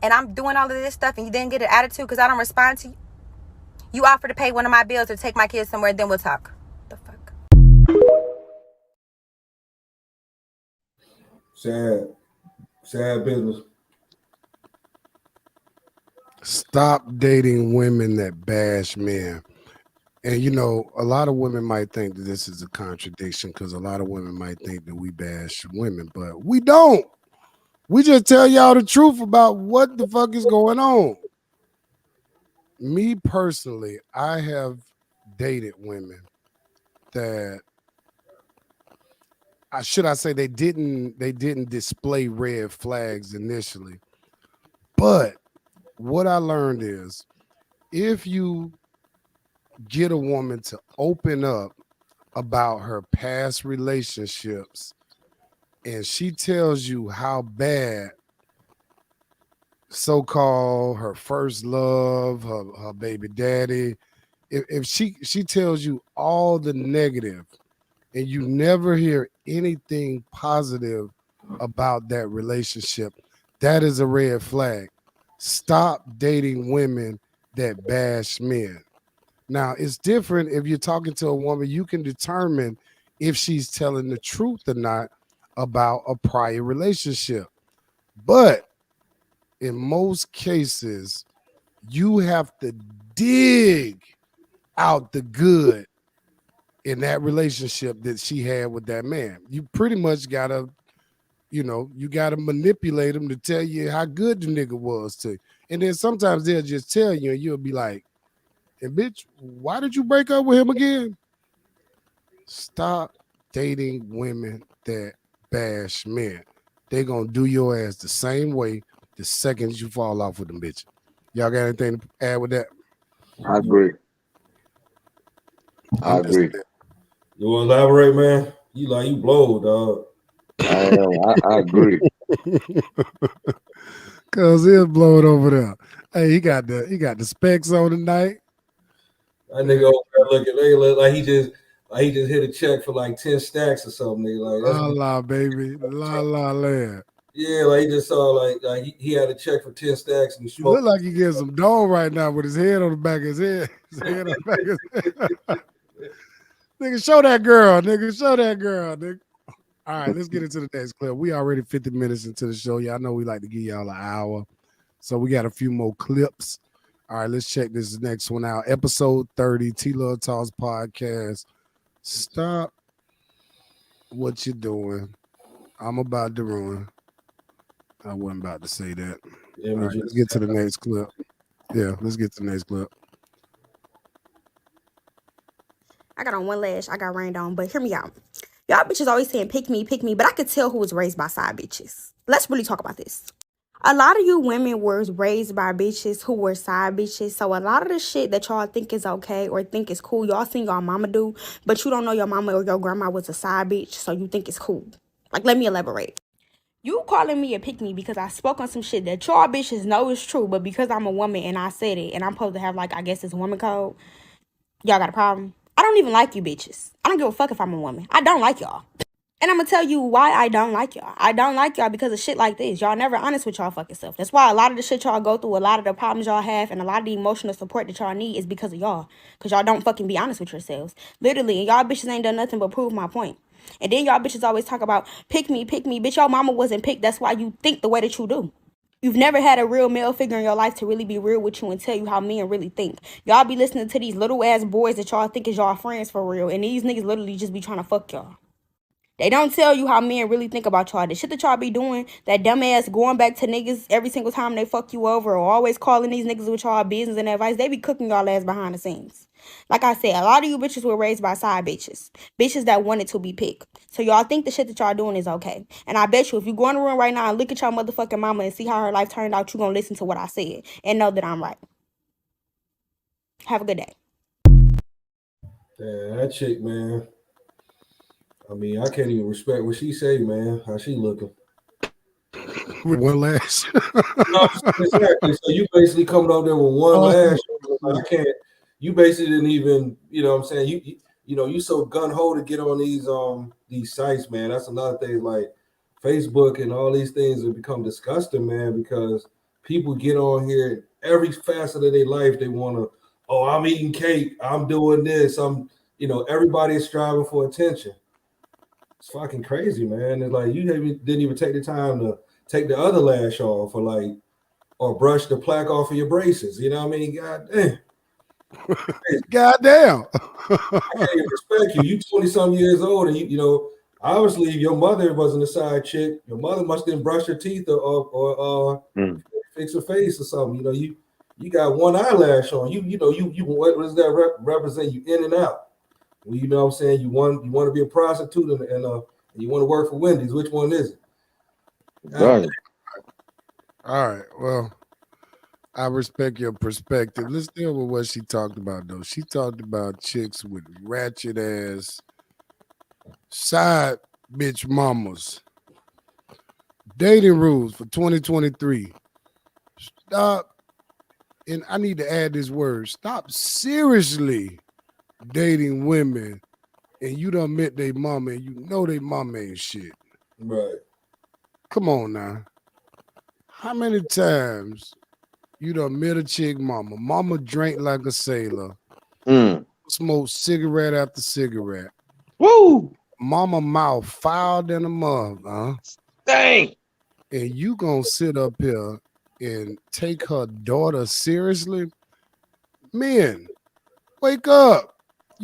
and I'm doing all of this stuff and you didn't get an attitude because I don't respond to you. You offer to pay one of my bills or take my kids somewhere, then we'll talk. The fuck? Sad business. Stop dating women that bash men. And you know, a lot of women might think that this is a contradiction because a lot of women might think that we bash women, but we don't. We just tell y'all the truth about what the fuck is going on. Me personally, I have dated women that I say they didn't display red flags initially. But what I learned is if you get a woman to open up about her past relationships and she tells you how bad so-called her first love, her baby daddy, if she tells you all the negative and you never hear anything positive about that relationship, that is a red flag. Stop dating women that bash men. Now, it's different if you're talking to a woman, you can determine if she's telling the truth or not about a prior relationship. But in most cases, you have to dig out the good in that relationship that she had with that man. You pretty much gotta, you gotta manipulate them to tell you how good the nigga was to you. And then sometimes they'll just tell you and you'll be like, and bitch, why did you break up with him again? Stop dating women that bash men. They're gonna do your ass the same way the second you fall off with them bitch. Y'all got anything to add with that? I agree. I agree. You want to elaborate, man? You blow, dog. I agree. Cause he'll blow it over there. Hey, he got the specs on tonight. That nigga over there look like he just hit a check for like 10 stacks or something. Nigga. Like that's la baby, la land. Yeah, like he just saw like he had a check for 10 stacks and he look like he getting some dough right now with his head on the back of his head. His head on the back of his head. Nigga, show that girl, nigga. All right, let's get into the next clip. We already 50 minutes into the show. Y'all know we like to give y'all an hour. So we got a few more clips. All right, let's check this next one out. Episode 30, T-Love Talks Podcast. Stop what you're doing. I'm about to ruin. I wasn't about to say that. All right, let's get to the next clip. Yeah, let's get to the next clip. I got on one lash, I got rained on, but hear me out. Y'all bitches always saying pick me, but I could tell who was raised by side bitches. Let's really talk about this. A lot of you women were raised by bitches who were side bitches. So a lot of the shit that y'all think is okay or think is cool, y'all seen y'all mama do, but you don't know your mama or your grandma was a side bitch, so you think it's cool. Like, let me elaborate. You calling me a pick me because I spoke on some shit that y'all bitches know is true, but because I'm a woman and I said it and I'm supposed to have, like, I guess it's woman code, y'all got a problem? I don't even like you bitches. I don't give a fuck if I'm a woman. I don't like y'all. And I'm gonna tell you why I don't like y'all. I don't like y'all because of shit like this. Y'all never honest with y'all fucking self. That's why a lot of the shit y'all go through, a lot of the problems y'all have, and a lot of the emotional support that y'all need is because of y'all. Because y'all don't fucking be honest with yourselves. Literally, and y'all bitches ain't done nothing but prove my point. And then y'all bitches always talk about pick me. Bitch, your mama wasn't picked. That's why you think the way that you do. You've never had a real male figure in your life to really be real with you and tell you how men really think. Y'all be listening to these little ass boys that y'all think is y'all friends for real, and these niggas literally just be trying to fuck y'all. They don't tell you how men really think about y'all. The shit that y'all be doing, that dumb ass going back to niggas every single time they fuck you over, or always calling these niggas with y'all business and advice, they be cooking y'all ass behind the scenes. Like I said, a lot of you bitches were raised by side bitches. Bitches that wanted to be picked. So y'all think the shit that y'all doing is okay. And I bet you if you go in the room right now and look at your motherfucking mama and see how her life turned out, you gonna listen to what I said and know that I'm right. Have a good day. Yeah, that chick, man. I mean, I can't even respect what she say, man. How she looking? With one lash. No, exactly. So you basically coming up there with one lash. I can't. You basically didn't even. You know what I'm saying? You know you so gun ho to get on these sites, man. That's another thing. Like Facebook and all these things have become disgusting, man. Because people get on here every facet of their life. They want to. Oh, I'm eating cake. I'm doing this. Everybody is striving for attention. It's fucking crazy, man. It's like you didn't even take the time to take the other lash off, or brush the plaque off of your braces. You know what I mean? God damn. God damn. I can't even respect you. You 20-some years old, and obviously your mother wasn't a side chick. Your mother must didn't brush her teeth or fix her face or something. You got one eyelash on. You what does that represent? You in and out. Well, you know what I'm saying? You want to be a prostitute and you want to work for Wendy's. Which one is it? Right. All right. Well, I respect your perspective. Let's deal with what she talked about, though. She talked about chicks with ratchet ass side bitch mamas. Dating rules for 2023. Stop, and I need to add this word. Stop seriously dating women and you done met they mama and you know they mama ain't shit. Right. Come on now. How many times you done met a chick mama? Mama drank like a sailor. Smoked cigarette after cigarette. Woo! Mama mouth foul than a mug, huh? Dang! And you gonna sit up here and take her daughter seriously? Men, wake up.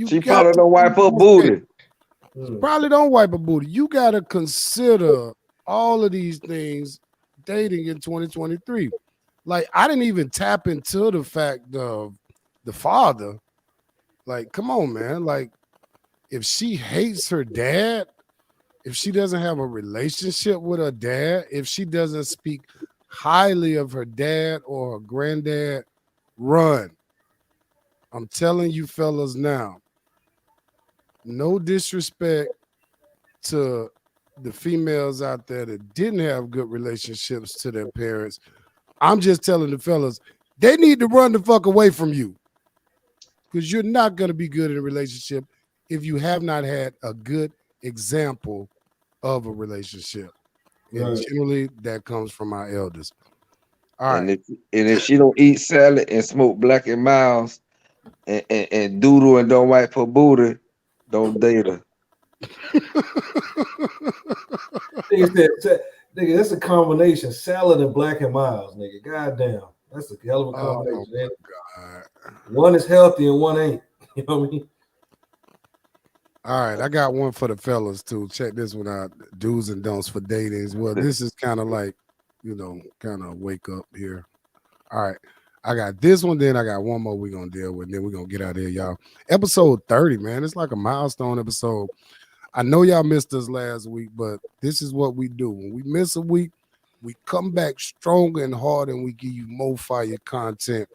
She probably don't wipe her booty. Probably don't wipe a booty. You gotta consider all of these things dating in 2023. Like, I didn't even tap into the fact of the father. Like, come on, man. Like, if she hates her dad, if she doesn't have a relationship with her dad, if she doesn't speak highly of her dad or her granddad, run. I'm telling you fellas now, no disrespect to the females out there that didn't have good relationships to their parents. I'm just telling the fellas, they need to run the fuck away from you. Because you're not going to be good in a relationship if you have not had a good example of a relationship. And Right. generally that comes from our elders. All And right. if she don't eat salad and smoke Black and Miles and doodle and don't wipe her booty, don't date her. Nigga, that's a combination. Salad and Black and Miles, nigga. Goddamn. That's a hell of a combination. Oh my God. One is healthy and one ain't. You know what I mean? All right, I got one for the fellas too. Check this one out. Do's and don'ts for datings. Well, this is kind of like, kind of wake up here. All right. I got this one, then I got one more we're gonna deal with, then we're gonna get out of here, y'all. Episode 30, man. It's like a milestone episode. I know y'all missed us last week, but this is what we do. When we miss a week, we come back stronger and harder and we give you more fire content.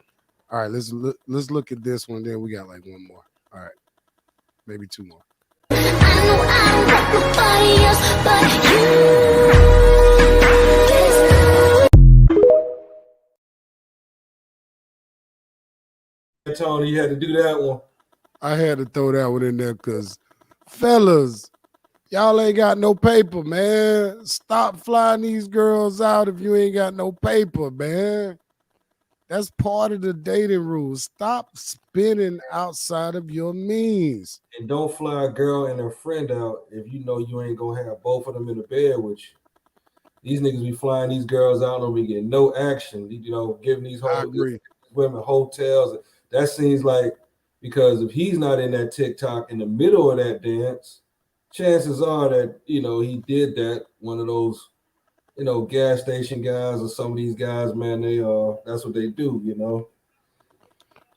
All right, let's look at this one, then we got like one more. All right, maybe two more. Tony, you had to do that one. I had to throw that one in there because, fellas, y'all ain't got no paper, man. Stop flying these girls out if you ain't got no paper, man. That's part of the dating rules. Stop spending outside of your means. And don't fly a girl and her friend out if you know you ain't gonna have both of them in the bed with you. These niggas be flying these girls out and we get no action. Giving these I whole agree. women hotels. That seems like, because if he's not in that TikTok in the middle of that dance, chances are that he did that. One of those gas station guys or some of these guys, man. They that's what they do.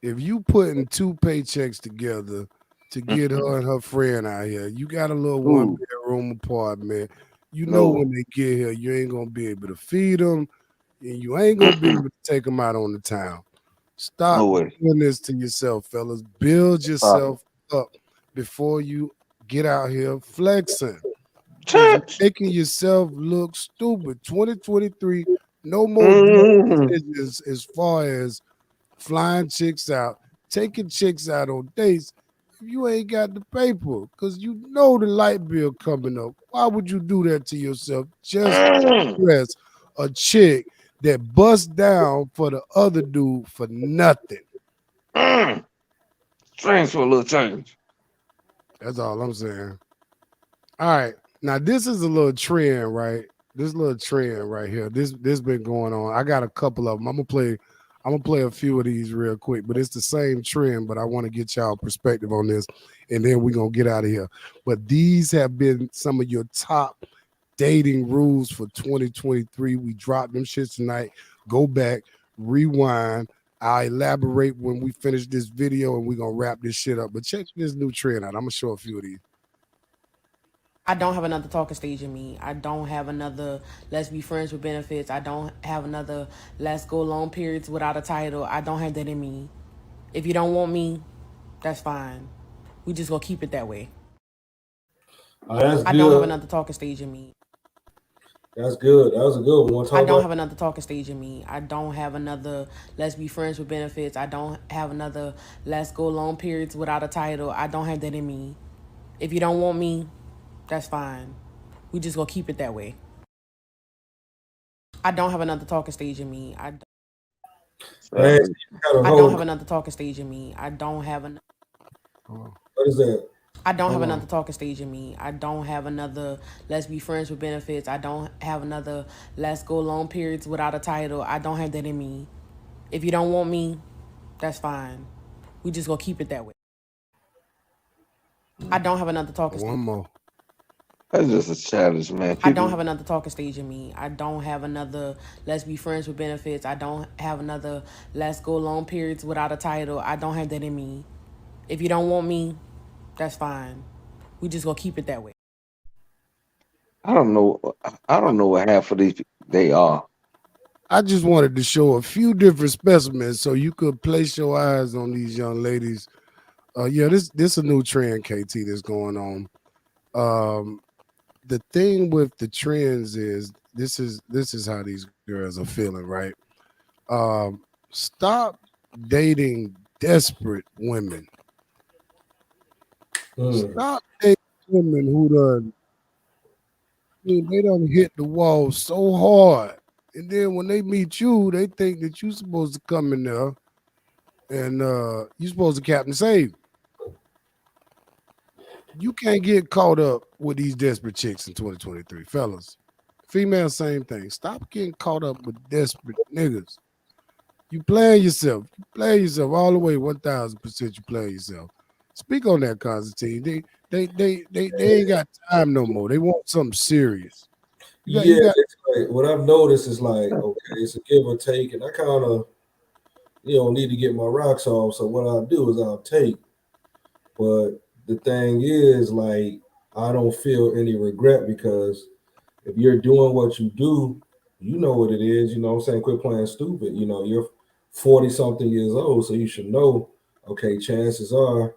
If you putting two paychecks together to get her and her friend out here, you got a little one Ooh, bedroom apartment. You know no. when they get here, you ain't gonna be able to feed them, and you ain't gonna be able to take them out on the town. No Stop way. doing this to yourself, fellas. Build Stop it. yourself up before you get out here flexing, because you're Church. making yourself look stupid. 2023, no more dumb Mm. decisions as far as flying chicks out, taking chicks out on dates if you ain't got the paper, because you know the light bill coming up. Why would you do that to yourself just to Mm. impress a chick that busts down for the other dude for nothing? Mm. Change for a little change. That's all I'm saying. All right. Now this is a little trend, right? This little trend right here. This been going on. I got a couple of them. I'm gonna play a few of these real quick, but it's the same trend. But I want to get y'all perspective on this, and then we're gonna get out of here. But these have been some of your top dating rules for 2023. We dropped them shits tonight. Go back, rewind. I'll elaborate when we finish this video, and we're gonna wrap this shit up. But check this new trend out. I'm gonna show a few of these. I don't have another talking stage in me. I don't have another let's be friends with benefits. I don't have another let's go long periods without a title. I don't have that in me. If you don't want me, that's fine. We just gonna keep it that way. That's I don't have good. another talking stage in me. That's good. That was a good one. Want to I talk don't about? have another talking stage in me. I don't have another let's be friends with benefits. I don't have another let's go long periods without a title. I don't have that in me. If you don't want me, that's fine. We just gonna keep it that way. I don't have another talking stage in me. Man, Sadly. you got a I don't whole. have another talking stage in me. I don't have an. What is that? I don't have Hold another on. talking stage in me. I don't have another let's be friends with benefits. I don't have another let's go long periods without a title. I don't have that in me. If you don't want me, that's fine. We just gonna keep it that way. I don't have another talking stage. One more. That's just a challenge, man. I don't have People. another talking stage in me. I don't have another let's be friends with benefits. I don't have another let's go long periods without a title. I don't have that in me. If you don't want me, that's fine. We just gonna keep it that way. I don't know. I don't know what half of these they are. I just wanted to show a few different specimens so you could place your eyes on these young ladies. Yeah, this a new trend, KT, that's going on. Um, the thing with the trends is this is how these girls are feeling, right? Stop dating desperate women. Hmm. Stop dating women who done, I mean, they done hit the wall so hard. And then when they meet you, they think that you supposed to come in there and you supposed to Captain Save. You can't get caught up with these desperate chicks in 2023, fellas. Female, same thing. Stop getting caught up with desperate niggas. You playing yourself. You playing yourself all the way 1,000%. You playing yourself. Speak on that, Constantine. They ain't got time no more. They want something serious. You Yeah, got. it's like what I've noticed is like, okay, it's a give or take, and I kind of need to get my rocks off. So what I'll do is I'll take. But the thing is, like, I don't feel any regret because if you're doing what you do, you know what it is. You know what I'm saying? Quit playing stupid. You're 40 something years old, so you should know, okay, chances are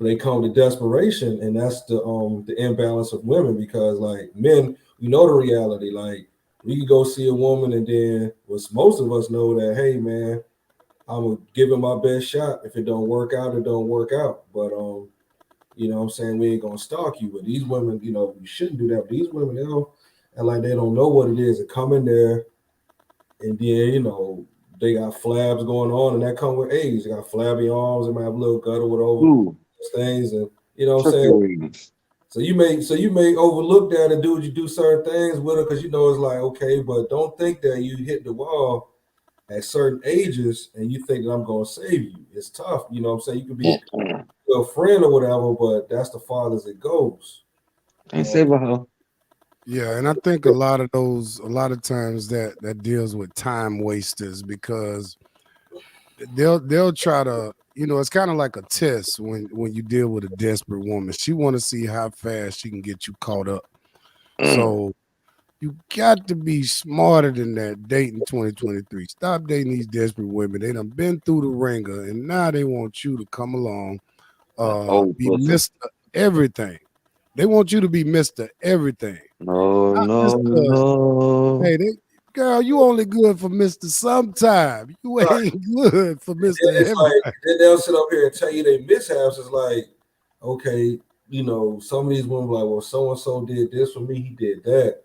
they come to desperation, and that's the imbalance of women because like men, we know the reality. Like we could go see a woman and then most of us know that, hey man, I'm gonna give it my best shot. If it don't work out, it don't work out. But what I'm saying, we ain't gonna stalk you. But these women, you shouldn't do that. But these women, and like they don't know what it is to come in there and then, they got flabs going on and that come with age. They got flabby arms, they might have a little gut or whatever Ooh, things, and you know what I'm trick saying? your readings. So you may overlook that and do you do certain things with her because you know it's like okay, but don't think that you hit the wall at certain ages and you think that I'm gonna save you. It's tough, you know what I'm saying? You could be a friend or whatever, but that's the farthest it goes. Ain't save a hoe. Yeah, and I think a lot of times that deals with time wasters because they'll try to, it's kind of like a test when you deal with a desperate woman. She want to see how fast she can get you caught up. So you got to be smarter than that dating 2023. Stop dating these desperate women. They done been through the ringer and now they want you to come along, Oh, be pussy. Mr. Everything. They want you to be Mr. Everything. No, Not no, Mr. no. Hey, girl, you only good for Mr. Sometime. You Right. ain't good for And Mr. then it's Everything. like then they'll sit up here and tell you they mishaps. It's like, okay, you know, some of these women like, well, so and so did this for me, he did that.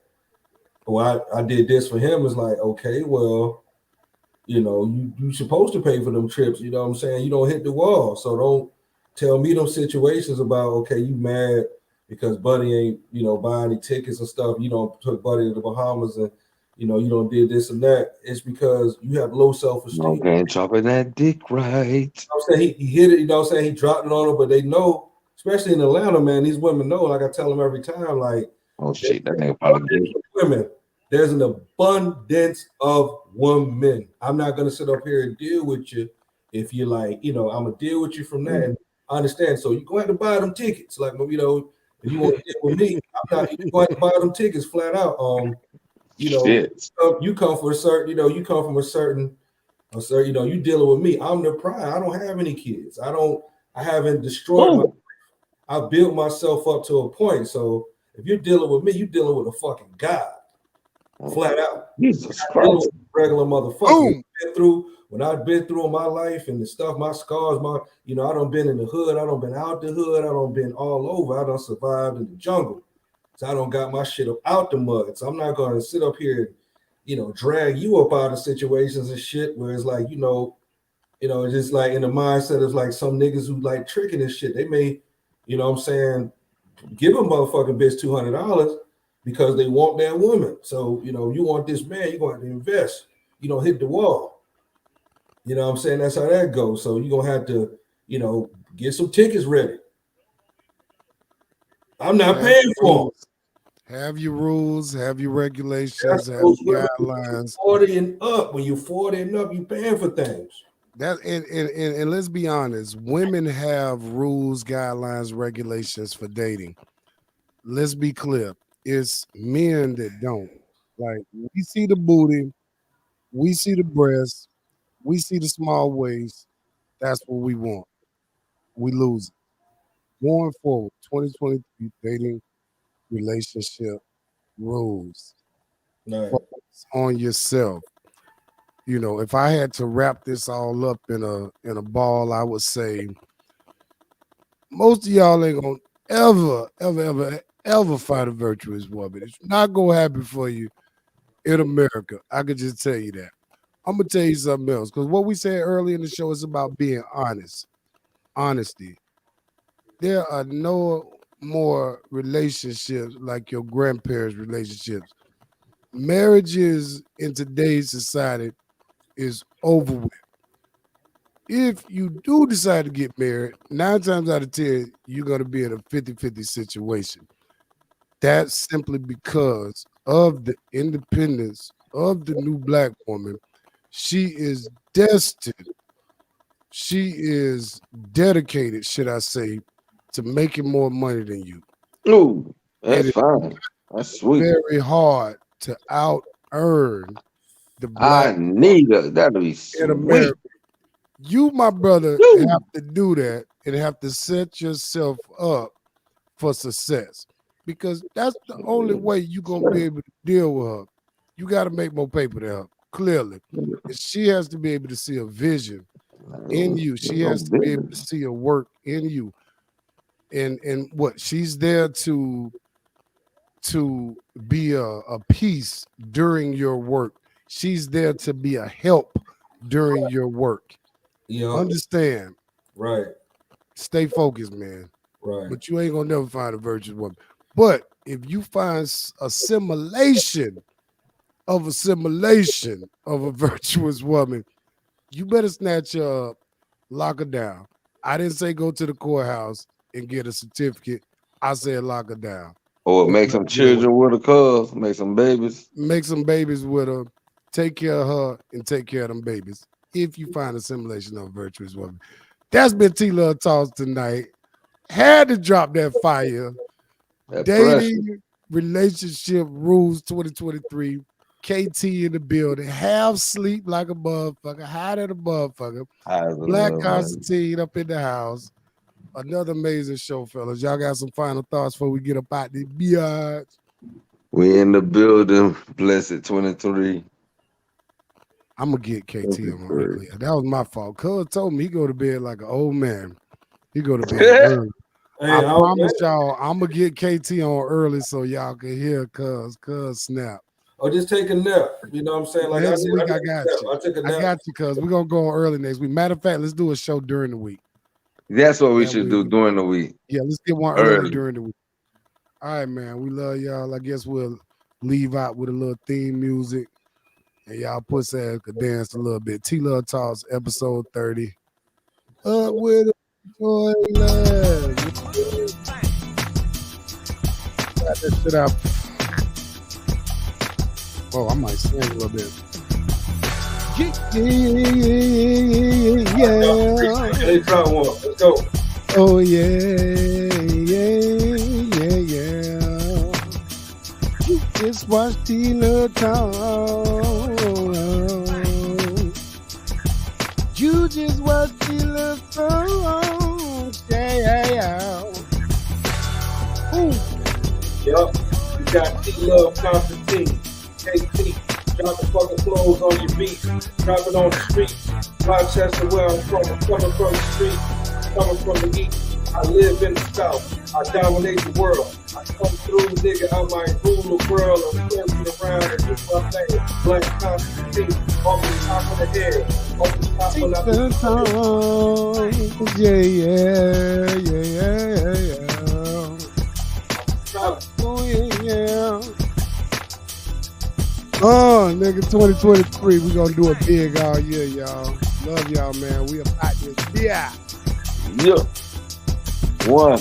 Well, I did this for him. It's like, okay, well, you know, you supposed to pay for them trips. You know what I'm saying? You don't hit the wall, so don't tell me them situations about okay, you mad because Buddy ain't buying any tickets and stuff. You don't took Buddy to the Bahamas and you don't did this and that. It's because you have low self esteem. Okay, chopping that dick right. I'm saying he hit it, you know what I'm saying? He dropped it on her, but they know, especially in Atlanta, man, these women know, like I tell them every time, like Oh there's shit, that an nigga probably abundance gay. of women. There's an abundance of women. I'm not gonna sit up here and deal with you if you're like, I'm gonna deal with you from that. And I understand. So you're going to have to buy them tickets. Like, if you want to deal with me, I'm not you're going to buy them tickets flat out. Shit. You come for a certain, you come from a certain you dealing with me. I'm the pride. I don't have any kids. I haven't destroyed my. Oh, I built myself up to a point. So if you're dealing with me, you're dealing with a fucking god, flat out. Jesus You're not dealing Christ. with a regular motherfucker. Boom. When I've been through in my life and the stuff, my scars, I don't been in the hood. I don't been out the hood. I don't been all over. I don't survived in the jungle. So I don't got my shit up out the mud. So I'm not gonna sit up here and drag you up out of situations and shit where it's like, just like in the mindset of like some niggas who like tricking and shit. They may, what I'm saying, give a motherfucking bitch $200 because they want that woman. So, you want this man, you're going to invest. You don't hit the wall. You know what I'm saying? That's how that goes. So you're going to have to, get some tickets ready. I'm not Have paying your for them. rules. Have your rules. Have your regulations. That's Have those your women guidelines. 40 and up. When you're 40 and up, you paying for things. That and let's be honest, women have rules, guidelines, regulations for dating. Let's be clear. It's men that don't. Like we see the booty, we see the breasts, we see the small waist. That's what we want. We lose it. Going forward, 2023 dating relationship rules. Right. Focus on yourself. If I had to wrap this all up in a ball, I would say most of y'all ain't gonna ever find a virtuous woman. It's not gonna happen for you in America. I could just tell you that. I'm gonna tell you something else because what we said earlier in the show is about being honest. Honesty. There are no more relationships like your grandparents' relationships. Marriages in today's society is over with. If you do decide to get married, 9 times out of 10, you're going to be in a 50-50 situation. That's simply because of the independence of the new black woman. She is destined, she is dedicated, should I say, to making more money than you. Ooh, It that's is fine. That's sweet. very hard to out earn the black I need a that'll be in sweet. America. You, my brother, Woo. have to do that and have to set yourself up for success because that's the only way you're going to be able to deal with her. You got to make more paper to her, clearly. And she has to be able to see a vision in you. She has to be able to see a work in you. And what she's there to be a piece during your work. She's there to be a help during your work. Yeah. Understand. Right. Stay focused, man. Right. But you ain't gonna never find a virtuous woman. But if you find a simulation of a virtuous woman, you better snatch her up, lock her down. I didn't say go to the courthouse and get a certificate. I said lock her down. Or Put make her some in jail. children with her, cuz make some babies. Make some babies with her. Take care of her and take care of them babies. If you find a simulation of a virtuous woman. That's been T Love Talks tonight. Had to drop that fire. That Dating relationship rules 2023. KT in the building. Have sleep like a motherfucker. Hide at a motherfucker. Black Constantine up in the house. Another amazing show, fellas. Y'all got some final thoughts before we get up out the biatch? We in the building. Blessed 23. I'm gonna get KT on earlier. That was my fault. Cuz told me he go to bed like an old man. He go to bed early. Hey, I promise y'all, I'm gonna get KT on early so y'all can hear Cuz snap. Or just take a nap. You know what I'm saying? Like Next week, I got got you. I took a nap. I got you, Cuz we're gonna go on early next week. Matter of fact, let's do a show during the week. That's what we should do during the week. Yeah, let's get one early during the week. All right, man. We love y'all. I guess we'll leave out with a little theme music. And y'all pussy ass could dance a little bit. T Love Talks, episode 30. Up with it. Joy love. Got that shit out. Oh, I might sing a little bit. Yeah. Let's try one. Let's go. Oh yeah. You just watch T Love Talk. You just watch T Love Talk. Yeah. Ooh. Yup. You got T Love Constantine. KT. Dropping fucking clothes on your beat. Dropping on the street. Rochester, where I'm from. I'm coming from the street. Coming from the east. I live in the south. I dominate the world. I come through, nigga. I might rule the world. I'm circling around and do my thing. Black Constantine. Off the top of the head. Off the top of the Yeah. Oh, yeah. Oh, nigga, 2023, we gonna do it big all year, y'all. Love y'all, man. We about this. Yeah. One.